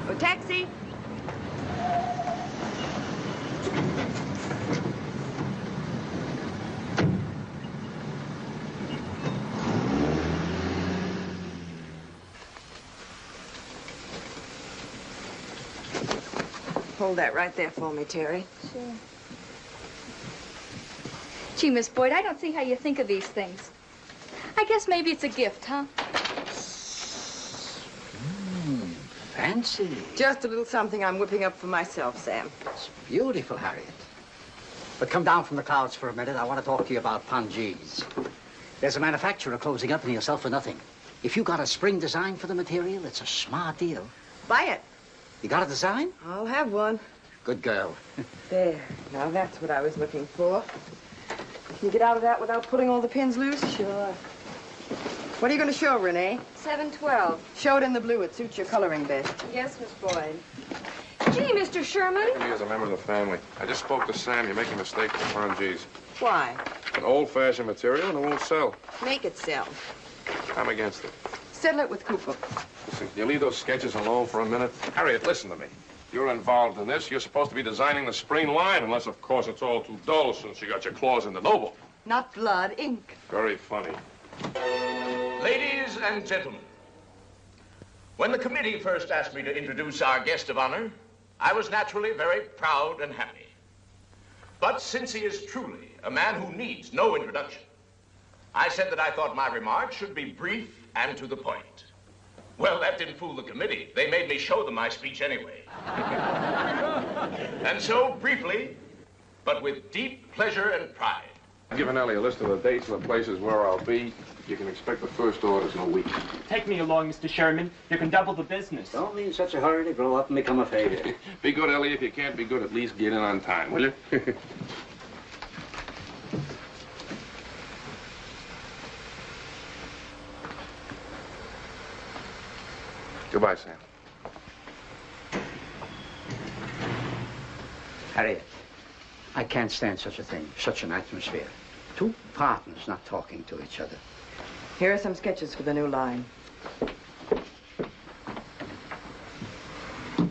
Oh, taxi! Hold that right there for me, Terry. Sure. Gee, Miss Boyd, I don't see how you think of these things. I guess maybe it's a gift, huh? Fancy. Just a little something I'm whipping up for myself, Sam. It's beautiful, Harriet. But come down from the clouds for a minute. I want to talk to you about pongees. There's a manufacturer closing up and he'll sell for nothing. If you got a spring design for the material, it's a smart deal. Buy it. You got a design? I'll have one. Good girl. There. Now that's what I was looking for. Can you get out of that without pulling all the pins loose? Sure. What are you going to show, Renee? 712. Show it in the blue. It suits your coloring best. Yes, Miss Boyd. Gee, Mr. Sherman. Me as a member of the family. I just spoke to Sam. You're making a mistake with the pongees. Why? An old-fashioned material and it won't sell. Make it sell. I'm against it. Settle it with Cooper. Listen, can you leave those sketches alone for a minute? Harriet, listen to me. You're involved in this. You're supposed to be designing the spring line, unless, of course, it's all too dull since you got your claws in the noble. Not blood, ink. Very funny. Ladies and gentlemen, when the committee first asked me to introduce our guest of honor, I was naturally very proud and happy. But since he is truly a man who needs no introduction, I said that I thought my remarks should be brief and to the point. Well, that didn't fool the committee. They made me show them my speech anyway. And so, briefly, but with deep pleasure and pride. I've given Ellie a list of the dates and the places where I'll be. You can expect the first orders in a week. Take me along, Mr. Sherman. You can double the business. Don't be in such a hurry to grow up and become a failure. Be good, Ellie. If you can't be good, at least get in on time, will you? Goodbye, Sam. Harriet, I can't stand such a thing, such an atmosphere. Two partners not talking to each other. Here are some sketches for the new line.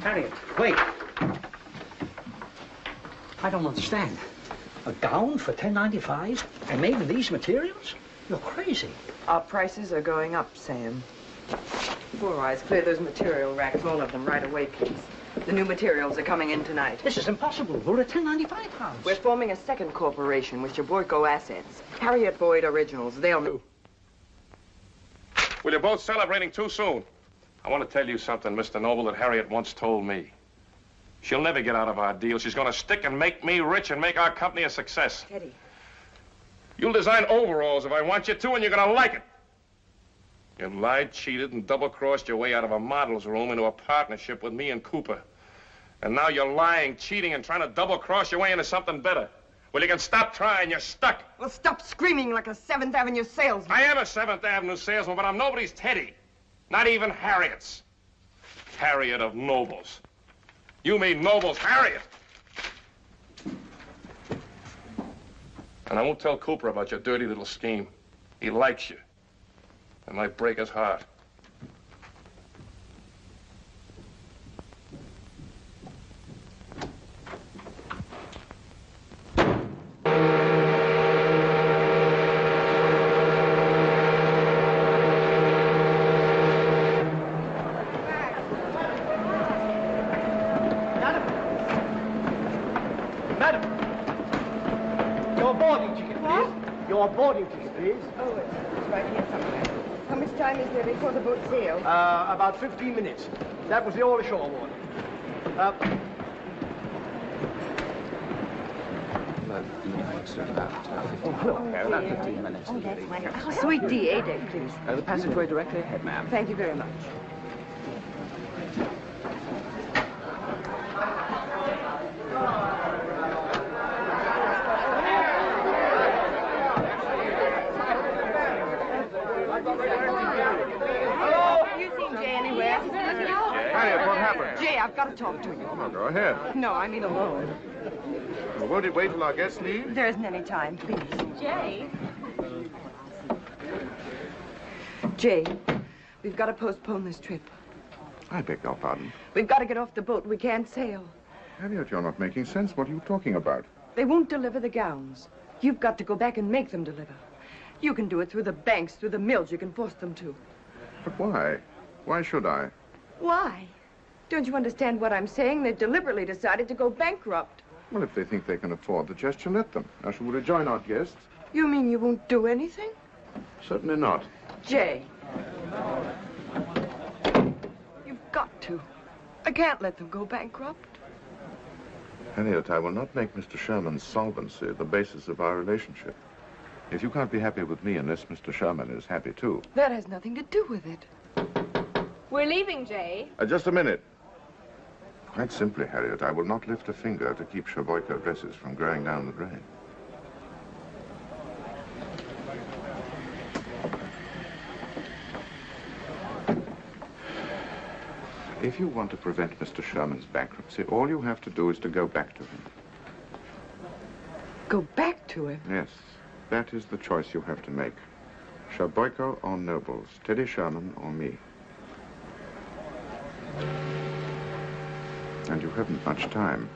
Harriet, wait. I don't understand. A gown for $10.95 and made of these materials? You're crazy. Our prices are going up, Sam. Four eyes, clear those material racks, all of them, right away, please. The new materials are coming in tonight. This is impossible. We're a $10.95 house. We're forming a second corporation with Boyko Assets. Harriet Boyd Originals. They'll know. Well, you're both celebrating too soon. I want to tell you something, Mr. Noble, that Harriet once told me. She'll never get out of our deal. She's going to stick and make me rich and make our company a success. Teddy. You'll design overalls if I want you to, and you're going to like it. You lied, cheated, and double-crossed your way out of a model's room into a partnership with me and Cooper. And now you're lying, cheating, and trying to double-cross your way into something better. Well, you can stop trying. You're stuck. Well, stop screaming like a 7th Avenue salesman. I am a 7th Avenue salesman, but I'm nobody's Teddy. Not even Harriet's. Harriet of Nobles. You mean Nobles Harriet. And I won't tell Cooper about your dirty little scheme. He likes you. It might break his heart. Your boarding ticket, please. Oh, it's right here somewhere. How much time is there before the boat sails? About 15 minutes. That was the all-ashore warning. About 15 minutes. Oh, that's wonderful. Suite D, A deck, please. The passageway directly ahead, ma'am. Thank you very much. Harriet, what happened? Jay, I've got to talk to you. Oh, go ahead. No, I mean alone. Well, won't it wait till our guests leave? There isn't any time, please. Jay? Jay, we've got to postpone this trip. I beg your pardon. We've got to get off the boat. We can't sail. Harriet, you're not making sense. What are you talking about? They won't deliver the gowns. You've got to go back and make them deliver. You can do it through the banks, through the mills. You can force them to. But why? Why should I? Why? Don't you understand what I'm saying? They've deliberately decided to go bankrupt. Well, if they think they can afford the gesture, let them. Now, shall we rejoin our guests? You mean you won't do anything? Certainly not. Jay. You've got to. I can't let them go bankrupt. Harriet, I will not make Mr. Sherman's solvency the basis of our relationship. If you can't be happy with me unless Mr. Sherman is happy, too. That has nothing to do with it. We're leaving, Jay. Just a minute. Quite simply, Harriet, I will not lift a finger to keep Sheboyka dresses from going down the drain. If you want to prevent Mr. Sherman's bankruptcy, all you have to do is to go back to him. Go back to him? Yes, that is the choice you have to make. Sheboyka or Nobles, Teddy Sherman or me. And you haven't much time.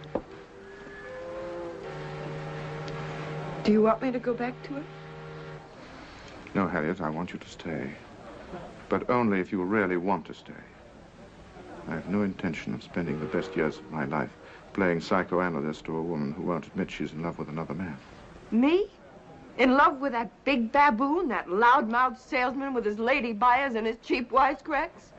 Do you want me to go back to him? No, Harriet, I want you to stay. But only if you really want to stay. I have no intention of spending the best years of my life playing psychoanalyst to a woman who won't admit she's in love with another man. Me? In love with that big baboon, that loud-mouthed salesman with his lady buyers and his cheap wisecracks?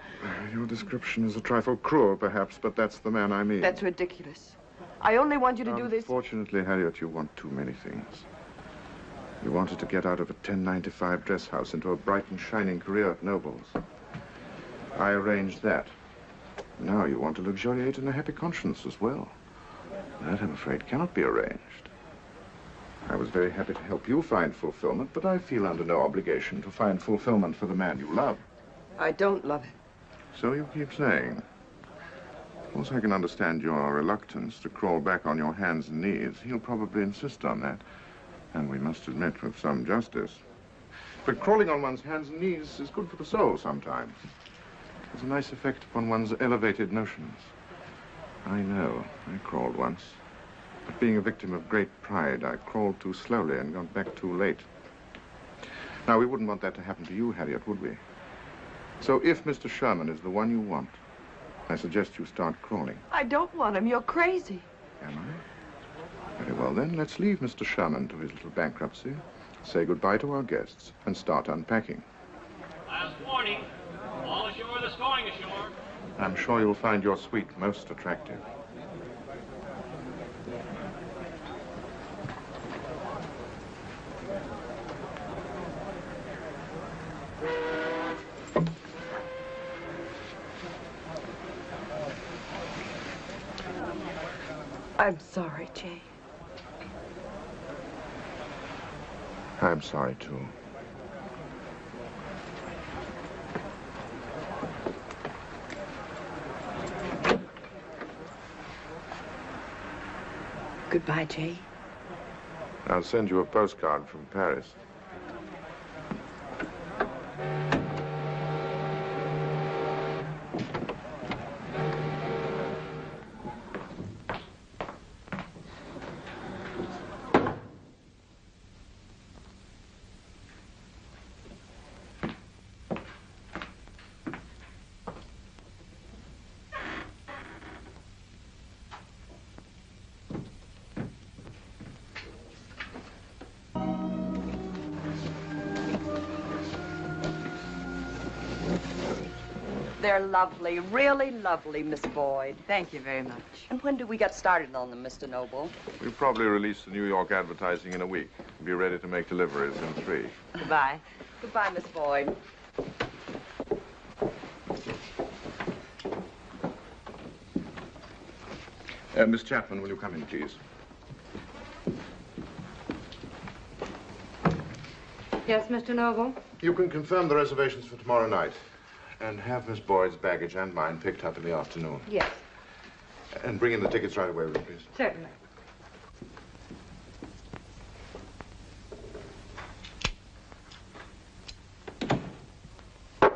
Your description is a trifle cruel, perhaps, but that's the man I mean. That's ridiculous. I only want you to do this... Unfortunately, Harriet, you want too many things. You wanted to get out of a 1095 dress house into a bright and shining career at Nobles. I arranged that. Now you want to luxuriate in a happy conscience as well. That, I'm afraid, cannot be arranged. I was very happy to help you find fulfillment, but I feel under no obligation to find fulfillment for the man you love. I don't love him. So you keep saying. Of course, I can understand your reluctance to crawl back on your hands and knees. He'll probably insist on that. And we must admit with some justice. But crawling on one's hands and knees is good for the soul sometimes. Has a nice effect upon one's elevated notions. I know. I crawled once. But being a victim of great pride, I crawled too slowly and got back too late. Now, we wouldn't want that to happen to you, Harriet, would we? So if Mr. Sherman is the one you want, I suggest you start crawling. I don't want him. You're crazy. Am I? Very well, then. Let's leave Mr. Sherman to his little bankruptcy, say goodbye to our guests, and start unpacking. Last warning. All ashore that's going ashore. I'm sure you'll find your suite most attractive. I'm sorry, Jay. I'm sorry, too. Goodbye, Jay. I'll send you a postcard from Paris. They're lovely, really lovely, Miss Boyd. Thank you very much. And when do we get started on them, Mr. Noble? We'll probably release the New York advertising in a week. Be ready to make deliveries in 3. Goodbye. Goodbye, Miss Boyd. Miss Chapman, will you come in, please? Yes, Mr. Noble? You can confirm the reservations for tomorrow night. And have Miss Boyd's baggage and mine picked up in the afternoon. Yes. And bring in the tickets right away, will you, please? Certainly. It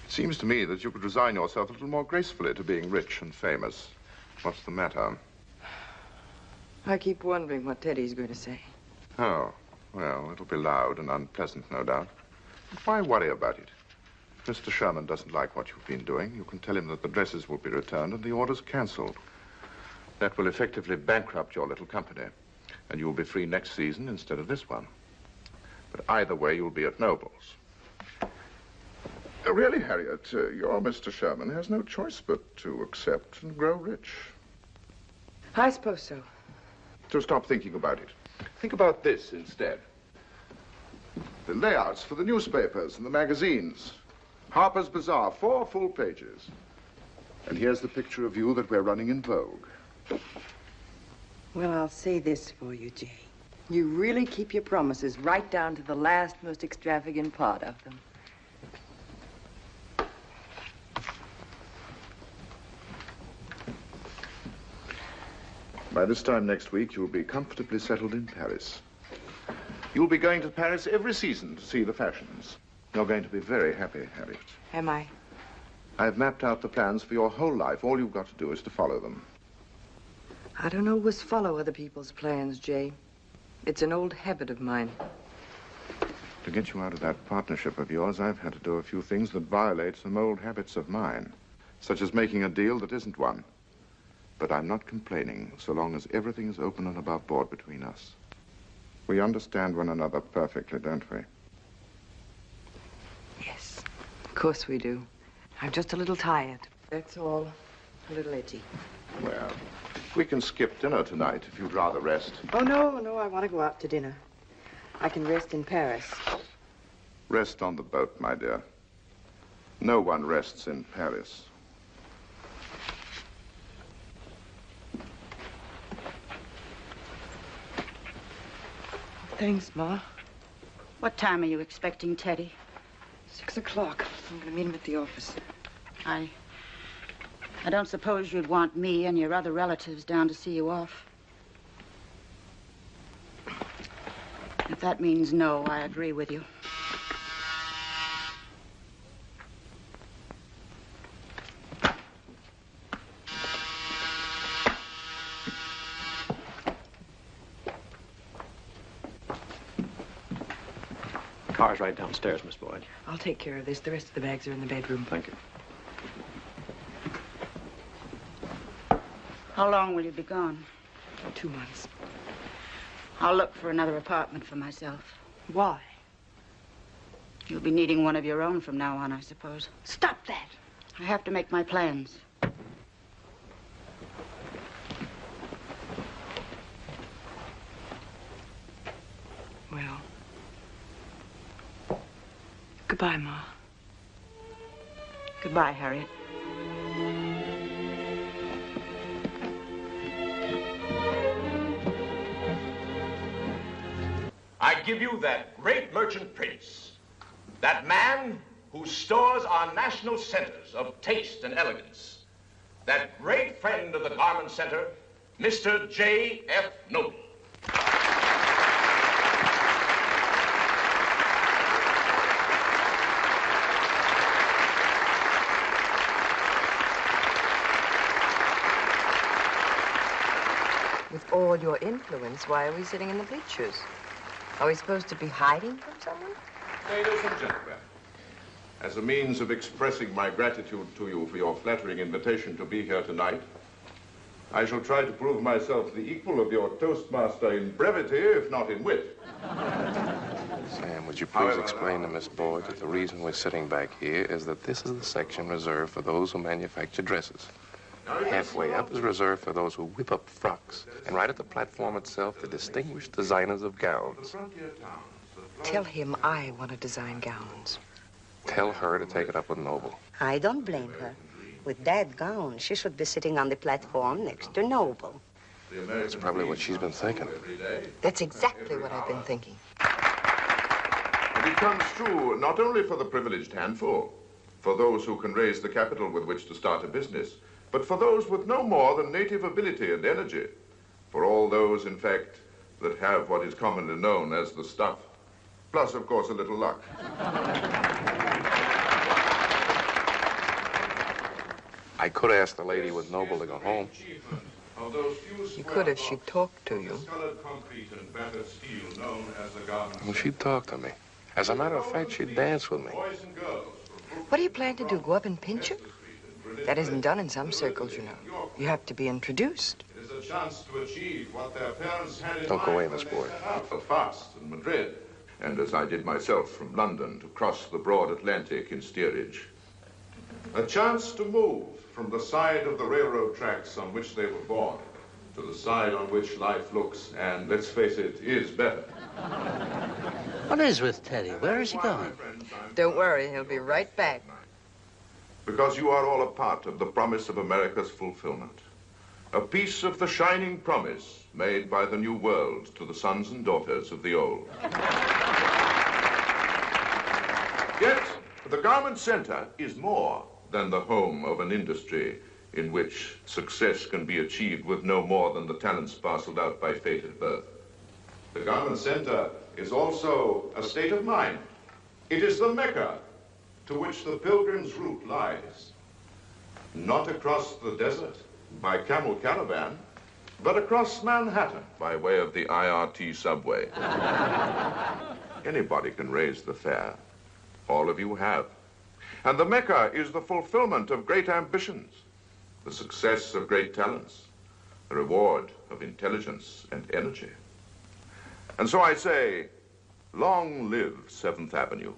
seems to me that you could resign yourself a little more gracefully to being rich and famous. What's the matter? I keep wondering what Teddy's going to say. Oh, well, it'll be loud and unpleasant, no doubt. But why worry about it? If Mr. Sherman doesn't like what you've been doing, you can tell him that the dresses will be returned and the orders cancelled. That will effectively bankrupt your little company, and you'll be free next season instead of this one. But either way, you'll be at Noble's. Really, Harriet, your Mr. Sherman has no choice but to accept and grow rich. I suppose so. So stop thinking about it. Think about this instead. The layouts for the newspapers and the magazines. Harper's Bazaar, 4 full pages. And here's the picture of you that we're running in Vogue. Well, I'll say this for you, Jay. You really keep your promises right down to the last, most extravagant part of them. By this time next week, you'll be comfortably settled in Paris. You'll be going to Paris every season to see the fashions. You're going to be very happy, Harriet. Am I? I've mapped out the plans for your whole life. All you've got to do is to follow them. I don't always follow other people's plans, Jay. It's an old habit of mine. To get you out of that partnership of yours, I've had to do a few things that violate some old habits of mine, such as making a deal that isn't one. But I'm not complaining, so long as everything is open and above board between us. We understand one another perfectly, don't we? Yes, of course we do. I'm just a little tired. That's all. A little edgy. Well, we can skip dinner tonight if you'd rather rest. Oh, no, I want to go out to dinner. I can rest in Paris. Rest on the boat, my dear. No one rests in Paris. Thanks, Ma. What time are you expecting Teddy? 6 o'clock. I'm going to meet him at the office. I don't suppose you'd want me and your other relatives down to see you off. If that means no, I agree with you. Car's right downstairs, Miss Boyd. I'll take care of this. The rest of the bags are in the bedroom. Thank you. How long will you be gone? 2 months. I'll look for another apartment for myself. Why? You'll be needing one of your own from now on, I suppose. Stop that. I have to make my plans. Well, goodbye, Ma. Goodbye, Harriet. I give you that great merchant prince, that man whose stores are national centers of taste and elegance, that great friend of the Garment Center, Mr. J.F. Noble. With all your influence, why are we sitting in the bleachers? Are we supposed to be hiding from someone? Ladies and gentlemen, as a means of expressing my gratitude to you for your flattering invitation to be here tonight, I shall try to prove myself the equal of your Toastmaster in brevity, if not in wit. Sam, would you please explain to Miss Boyd that the reason we're sitting back here is that this is the section reserved for those who manufacture dresses. Halfway up is reserved for those who whip up frocks, and right at the platform itself, the distinguished designers of gowns. Tell him I want to design gowns. Tell her to take it up with Noble. I don't blame her. With that gown, she should be sitting on the platform next to Noble. That's probably what she's been thinking. That's exactly what I've been thinking. And it comes true not only for the privileged handful, for those who can raise the capital with which to start a business, but for those with no more than native ability and energy, for all those, in fact, that have what is commonly known as the stuff, plus, of course, a little luck. I could ask the lady with Noble to go home. You could if she talked to you. Well, she'd talk to me. As a matter of fact, she'd dance with me. What do you plan to do, go up and pinch her? That isn't done in some circles, you know. You have to be introduced. It is a chance to achieve what their parents had in Don't go away, Miss Boyd. Fast in Madrid, and as I did myself from London to cross the broad Atlantic in steerage. A chance to move from the side of the railroad tracks on which they were born to the side on which life looks, and let's face it, is better. What is with Teddy? Where is he going? Don't worry, he'll be right back. Because you are all a part of the promise of America's fulfillment. A piece of the shining promise made by the new world to the sons and daughters of the old. Yet, the Garment Center is more than the home of an industry in which success can be achieved with no more than the talents parceled out by fate at birth. The Garment Center is also a state of mind. It is the Mecca to which the pilgrim's route lies. Not across the desert by camel caravan, but across Manhattan by way of the IRT subway. Anybody can raise the fare. All of you have. And the Mecca is the fulfillment of great ambitions, the success of great talents, the reward of intelligence and energy. And so I say, long live 7th Avenue.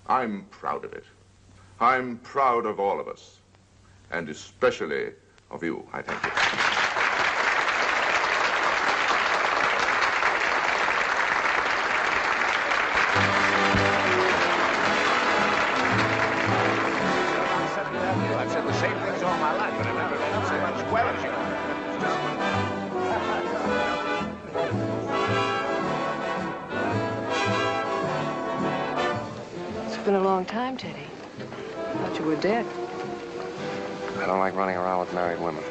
I'm proud of it. I'm proud of all of us, and especially of you, I thank you. I've said the same things all my life, but I've never been so much well as you. It's been a long time, Teddy. I thought you were dead. I don't like running around with married women.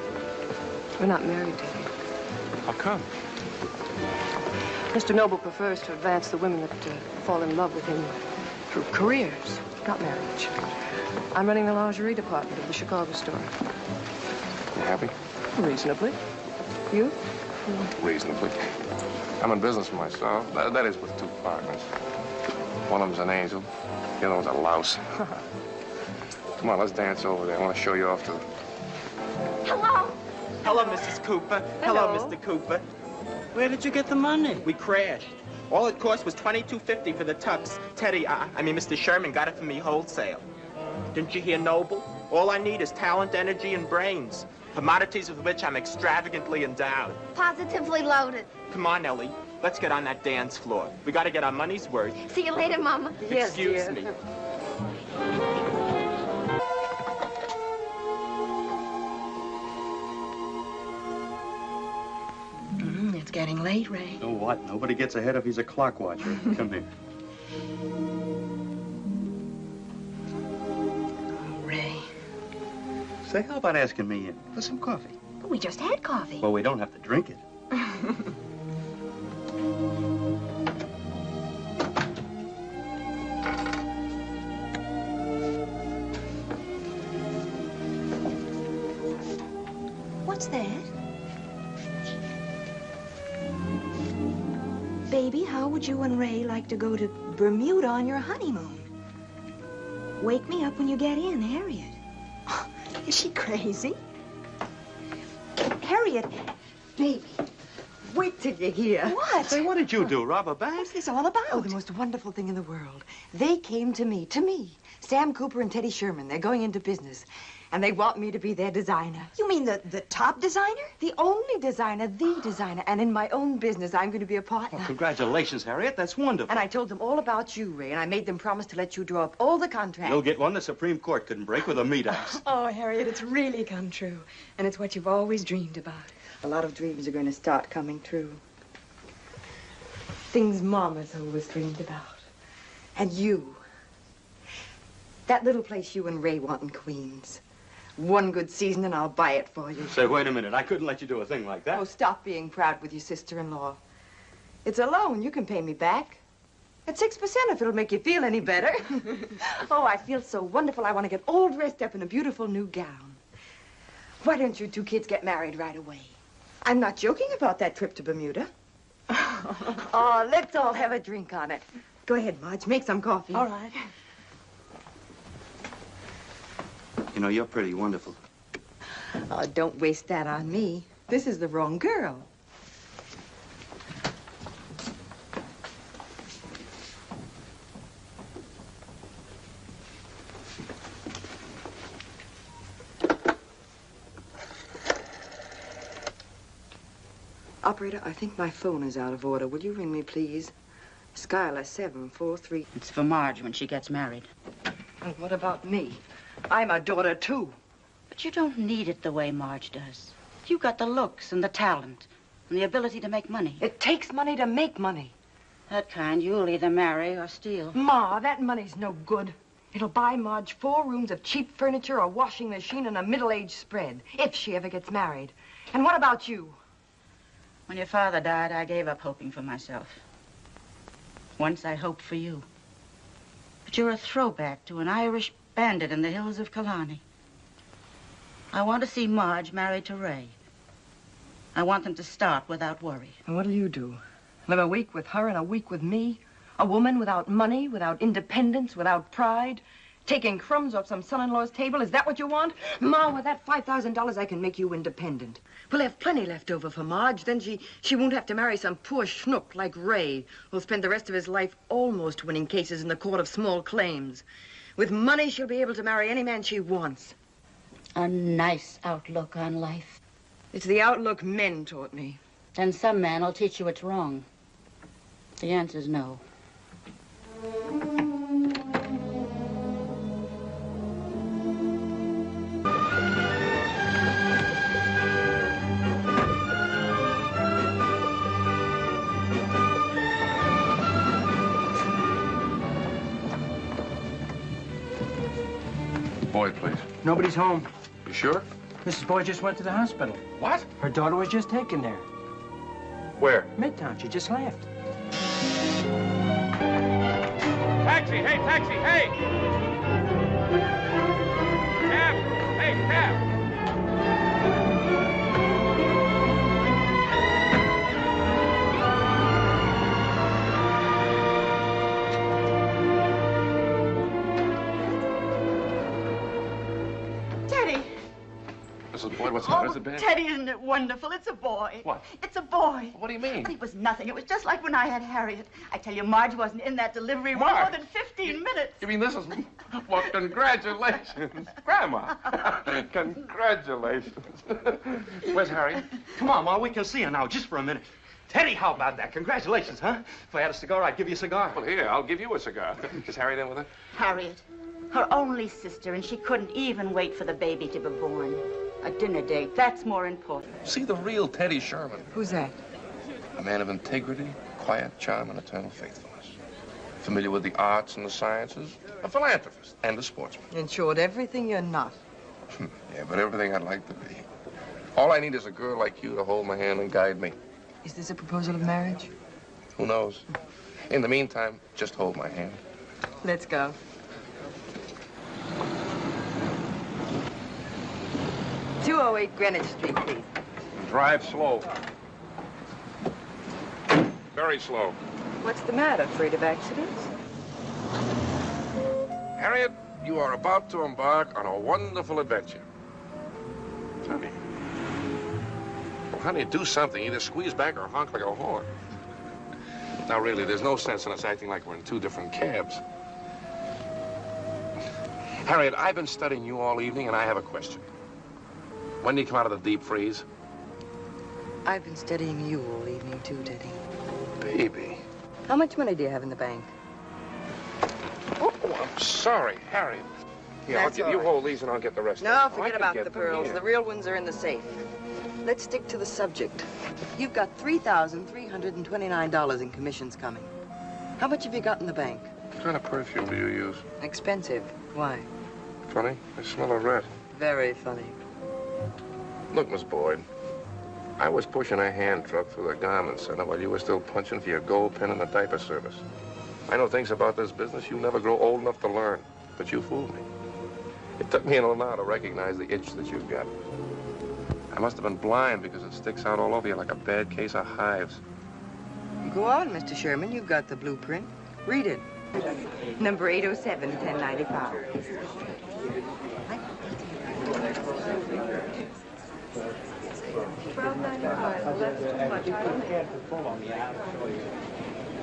We're not married, Teddy. How come? Mr. Noble prefers to advance the women that fall in love with him through careers, not marriage. I'm running the lingerie department of the Chicago store. You happy? Reasonably. You? Reasonably. I'm in business for myself. That is with 2 partners. One of them's an angel. The other one's a louse. Come on, let's dance over there. I want to show you off to the... Hello. Hello, Mrs. Cooper. Hello, Mr. Cooper. Where did you get the money? We crashed. All it cost was $22.50 for the tux. Teddy, I mean, Mr. Sherman got it for me wholesale. Didn't you hear, Noble? All I need is talent, energy, and brains. Commodities with which I'm extravagantly endowed. Positively loaded. Come on, Ellie. Let's get on that dance floor. We got to get our money's worth. See you later, Mama. Excuse me. It's getting late, Ray. So what? Nobody gets ahead if he's a clock watcher. Come here. Ray. Say, how about asking me in for some coffee? But we just had coffee. Well, we don't have to drink it. What's that? Baby, how would you and Ray like to go to Bermuda on your honeymoon? Wake me up when you get in, Harriet. Is she crazy? Harriet, Baby, wait till you hear. What? Say, what did you do, rob a bank? What's this all about? Oh, the most wonderful thing in the world. They came to me. Sam Cooper and Teddy Sherman. They're going into business. And they want me to be their designer. You mean the top designer? The only designer, the designer. And in my own business, I'm going to be a partner. Oh, congratulations, Harriet. That's wonderful. And I told them all about you, Ray, and I made them promise to let you draw up all the contracts. You'll get one the Supreme Court couldn't break with a meat axe. Oh, Harriet, it's really come true. And it's what you've always dreamed about. A lot of dreams are going to start coming true. Things Mama's always dreamed about. And you. That little place you and Ray want in Queens. One good season and I'll buy it for you. Say, wait a minute. I couldn't let you do a thing like that. Oh, stop being proud with your sister-in-law. It's a loan. You can pay me back. At 6% if it'll make you feel any better. Oh, I feel so wonderful. I want to get all dressed up in a beautiful new gown. Why don't you two kids get married right away? I'm not joking about that trip to Bermuda. Oh, let's all have a drink on it. Go ahead, Marge. Make some coffee. All right. You know, you're pretty wonderful. Oh, don't waste that on me. This is the wrong girl. Operator, I think my phone is out of order. Will you ring me, please? Skylar 743. It's for Marge when she gets married. And what about me? I'm a daughter, too. But you don't need it the way Marge does. You got the looks and the talent and the ability to make money. It takes money to make money. That kind you'll either marry or steal. Ma, that money's no good. It'll buy Marge 4 rooms of cheap furniture, a washing machine, and a middle-aged spread, if she ever gets married. And what about you? When your father died, I gave up hoping for myself. Once I hoped for you. But you're a throwback to an Irish bandit in the hills of Killarney. I want to see Marge married to Ray. I want them to start without worry. And what'll you do? Live a week with her and a week with me? A woman without money, without independence, without pride? Taking crumbs off some son-in-law's table? Is that what you want? Ma, with that $5,000, I can make you independent. We'll have plenty left over for Marge. Then she won't have to marry some poor schnook like Ray, who'll spend the rest of his life almost winning cases in the court of small claims. With money, she'll be able to marry any man she wants. A nice outlook on life. It's the outlook men taught me. Then some man will teach you it's wrong. The answer's no. Boyd, please. Nobody's home. You sure? Mrs. Boyd just went to the hospital. What? Her daughter was just taken there. Where? Midtown. She just left. Taxi! Hey, taxi! Hey! Cab! Hey, cab! Teddy. Mrs. Boyd, what's the matter? Is it bad? Teddy, isn't it wonderful? It's a boy. What? It's a boy. What do you mean? It was nothing. It was just like when I had Harriet. I tell you, Marge wasn't in that delivery room Marge? more than 15 minutes. You mean this is... Well, congratulations. Grandma. Congratulations. Where's Harry? Come on, Ma, we can see her now, just for a minute. Teddy, how about that? Congratulations, huh? If I had a cigar, I'd give you a cigar. Well, here, I'll give you a cigar. Is Harry there with her? Harriet, her only sister, and she couldn't even wait for the baby to be born. A dinner date, that's more important. See the real Teddy Sherman. Who's that? A man of integrity, quiet charm, and eternal faithfulness. Familiar with the arts and the sciences, a philanthropist and a sportsman. In short, everything you're not. Yeah, but everything I'd like to be. All I need is a girl like you to hold my hand and guide me. Is this a proposal of marriage? Who knows? In the meantime, just hold my hand. Let's go. "208 Greenwich Street, please." Drive slow. Very slow. What's the matter? Afraid of accidents? Harriet, you are about to embark on a wonderful adventure. Honey. Well, honey, do something. Either squeeze back or honk like a horn. Now, really, there's no sense in us acting like we're in two different cabs. Harriet, I've been studying you all evening, and I have a question. When do you come out of the deep freeze? I've been studying you all evening, too, Teddy. Baby. How much money do you have in the bank? Oh, I'm sorry, Harriet. Here, That's all you right. hold these, and I'll get the rest No, of them. forget about the pearls. The real ones are in the safe. Let's stick to the subject. You've got $3,329 in commissions coming. How much have you got in the bank? What kind of perfume do you use? Expensive. Why? Funny. I smell a rat. Very funny. Look, Miss Boyd, I was pushing a hand truck through the garment center while you were still punching for your gold pin in the diaper service. I know things about this business you never grow old enough to learn, but you fooled me. It took me until now to recognize the itch that you've got. I must have been blind because it sticks out all over you like a bad case of hives. Go on, Mr. Sherman. You've got the blueprint. Read it. Number 807, 1095.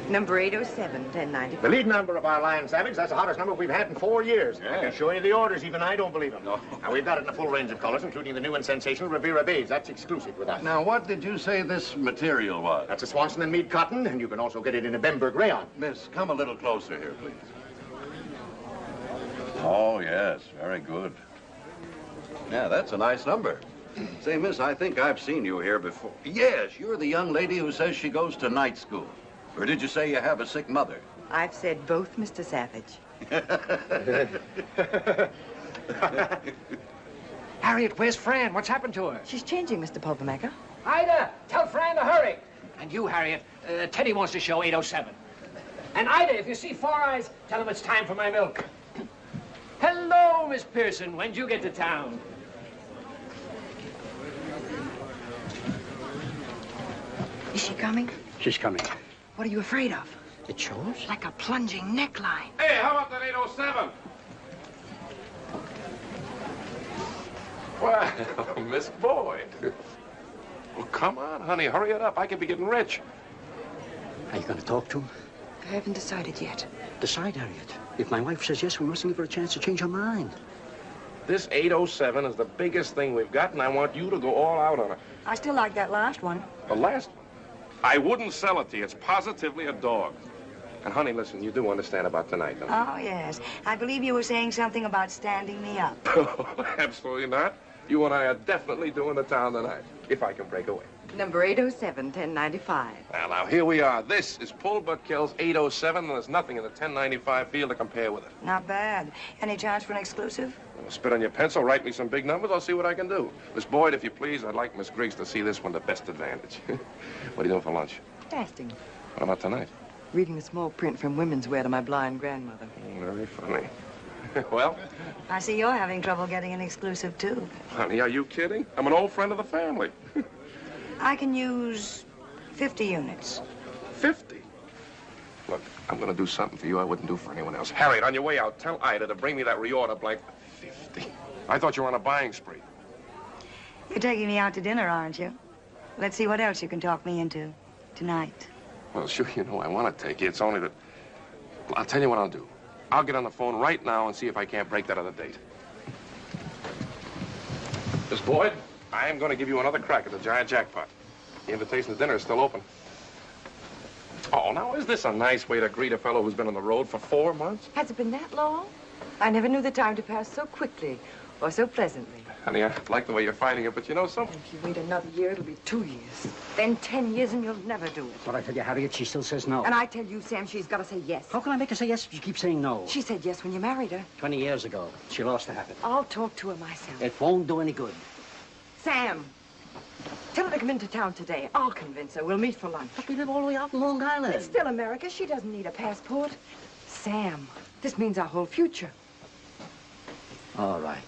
Number 807, 1095. The lead number of our line, Savage. That's the hottest number we've had in 4 years. Yeah. I can show you the orders. Even I don't believe them. No. Now, we've got it in a full range of colors, including the new and sensational Rivera beige. That's exclusive with us. Now, what did you say this material was? That's a Swanson and Mead cotton, and you can also get it in a Bemberg rayon. Miss, come a little closer here, please. Oh, yes, very good. Yeah, that's a nice number. Say, miss, I think I've seen you here before. Yes, you're the young lady who says she goes to night school. Or did you say you have a sick mother? I've said both, Mr. Savage. Harriet, where's Fran? What's happened to her? She's changing, Mr. Pulvermaker. Ida, tell Fran to hurry. And you, Harriet, Teddy wants to show 807. And Ida, if you see Four Eyes, tell him it's time for my milk. Hello, Miss Pearson. When'd you get to town? Is she coming? She's coming. What are you afraid of? It shows? Like a plunging neckline. Hey, how about that 807? Well, Miss Boyd. Well, come on, honey. Hurry it up. I could be getting rich. Are you going to talk to him? I haven't decided yet. Decide, Harriet. If my wife says yes, we mustn't give her a chance to change her mind. This 807 is the biggest thing we've got, and I want you to go all out on it. I still like that last one. The last one? I wouldn't sell it to you. It's positively a dog. And, honey, listen, you do understand about tonight, don't you? Oh, yes. I believe you were saying something about standing me up. Absolutely not. You and I are definitely doing the town tonight, if I can break away. Number 807, 1095. Well, now, here we are. This is Pull But Kill's 807, and there's nothing in the 1095 field to compare with it. Not bad. Any chance for an exclusive? Well, spit on your pencil, write me some big numbers, I'll see what I can do. Miss Boyd, if you please, I'd like Miss Griggs to see this one to best advantage. What are you doing for lunch? Fasting. What about tonight? Reading the small print from women's wear to my blind grandmother. Very funny. Well? I see you're having trouble getting an exclusive, too. Honey, are you kidding? I'm an old friend of the family. I can use 50 units. 50? Look, I'm going to do something for you I wouldn't do for anyone else. Harriet, on your way out, tell Ida to bring me that reorder blank. 50? I thought you were on a buying spree. You're taking me out to dinner, aren't you? Let's see what else you can talk me into tonight. Well, sure, you know I want to take you. It's only that... Well, I'll tell you what I'll do. I'll get on the phone right now and see if I can't break that other date. Miss Boyd, I am going to give you another crack at the giant jackpot. The invitation to dinner is still open. Oh, now, is this a nice way to greet a fellow who's been on the road for 4 months? Has it been that long? I never knew the time to pass so quickly or so pleasantly. Honey, I like the way you're fighting it, but you know something? If you wait another year, it'll be 2 years. Then 10 years, and you'll never do it. But I tell you, Harriet, she still says no. And I tell you, Sam, she's got to say yes. How can I make her say yes if she keeps saying no? She said yes when you married her. 20 years ago. She lost the habit. I'll talk to her myself. It won't do any good. Sam, tell her to come into town today. I'll convince her. We'll meet for lunch. But we live all the way out in Long Island. It's still America. She doesn't need a passport. Sam, this means our whole future. All right.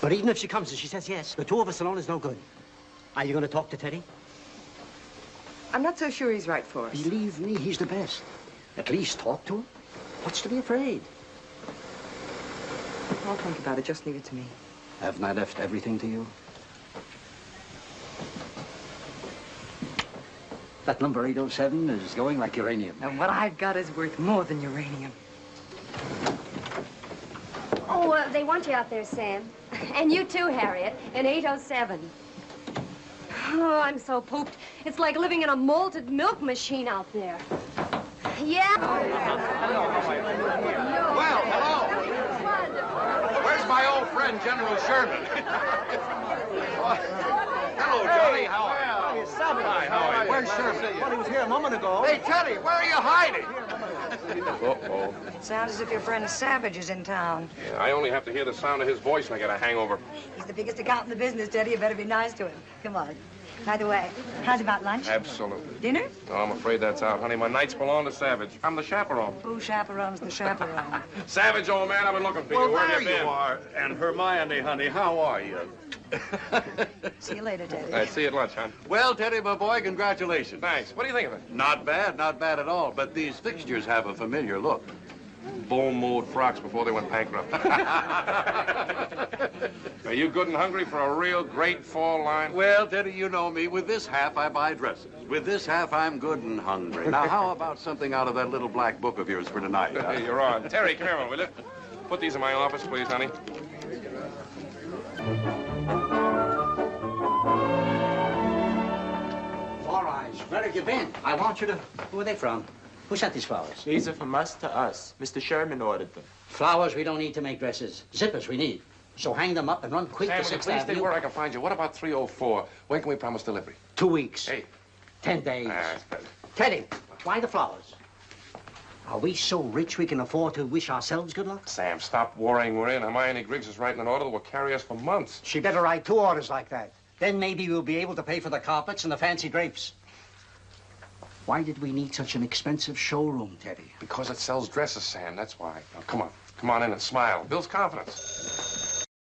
But even if she comes and she says yes, the two of us alone is no good. Are you going to talk to Teddy? I'm not so sure he's right for us. Believe me, he's the best. At least talk to him. What's to be afraid? I'll think about it. Just leave it to me. Haven't I left everything to you? That number 807 is going like uranium. And what I've got is worth more than uranium. Oh, they want you out there, Sam. And you too, Harriet, in 807. Oh, I'm so pooped. It's like living in a malted milk machine out there. Yeah. Well, hello. Where's my old friend, General Sherman? Hello, Johnny. How are you? Hi, how are you? Where's Sherman? Well, he was here a moment ago. Hey, Teddy, where are you hiding? Uh-oh. It sounds as if your friend Savage is in town. Yeah, I only have to hear the sound of his voice and I get a hangover. He's the biggest account in the business, Teddy. You better be nice to him. Come on. By the way, how's about lunch? Absolutely. Dinner? No, I'm afraid that's out, honey. My nights belong to Savage. I'm the chaperone. Who chaperones the chaperone? Savage, old man, I've been looking for you. Where have you been? are. And Hermione, honey, how are you? See you later, Teddy. All right, see you at lunch, hon. Well, Teddy, my boy, congratulations. Thanks. What do you think of it? Not bad at all. But these fixtures have a familiar look. Bull-mowed frocks before they went bankrupt. Are you good and hungry for a real great fall line? Well, Teddy, you know me. With this half, I buy dresses. With this half, I'm good and hungry. Now, how about something out of that little black book of yours for tonight? Huh? You're on. Terry, come here a minute, will you? Put these in my office, please, honey. Four Eyes, where have you been? I want you to... Who are they from? Who sent these flowers? These are from us to us. Mr. Sherman ordered them. Flowers we don't need to make dresses. Zippers we need. So hang them up and run quick to 6th Sam, please stay Avenue. where I can find you. What about 304? When can we promise delivery? 2 weeks. Hey. 10 days. That's better. Teddy, why the flowers? Are we so rich we can afford to wish ourselves good luck? Sam, stop worrying. We're in. Hermione Griggs is writing an order that will carry us for months. She better write 2 orders like that. Then maybe we'll be able to pay for the carpets and the fancy drapes. Why did we need such an expensive showroom, Teddy? Because it sells dresses, Sam. That's why. Now, come on. Come on in and smile. Builds confidence.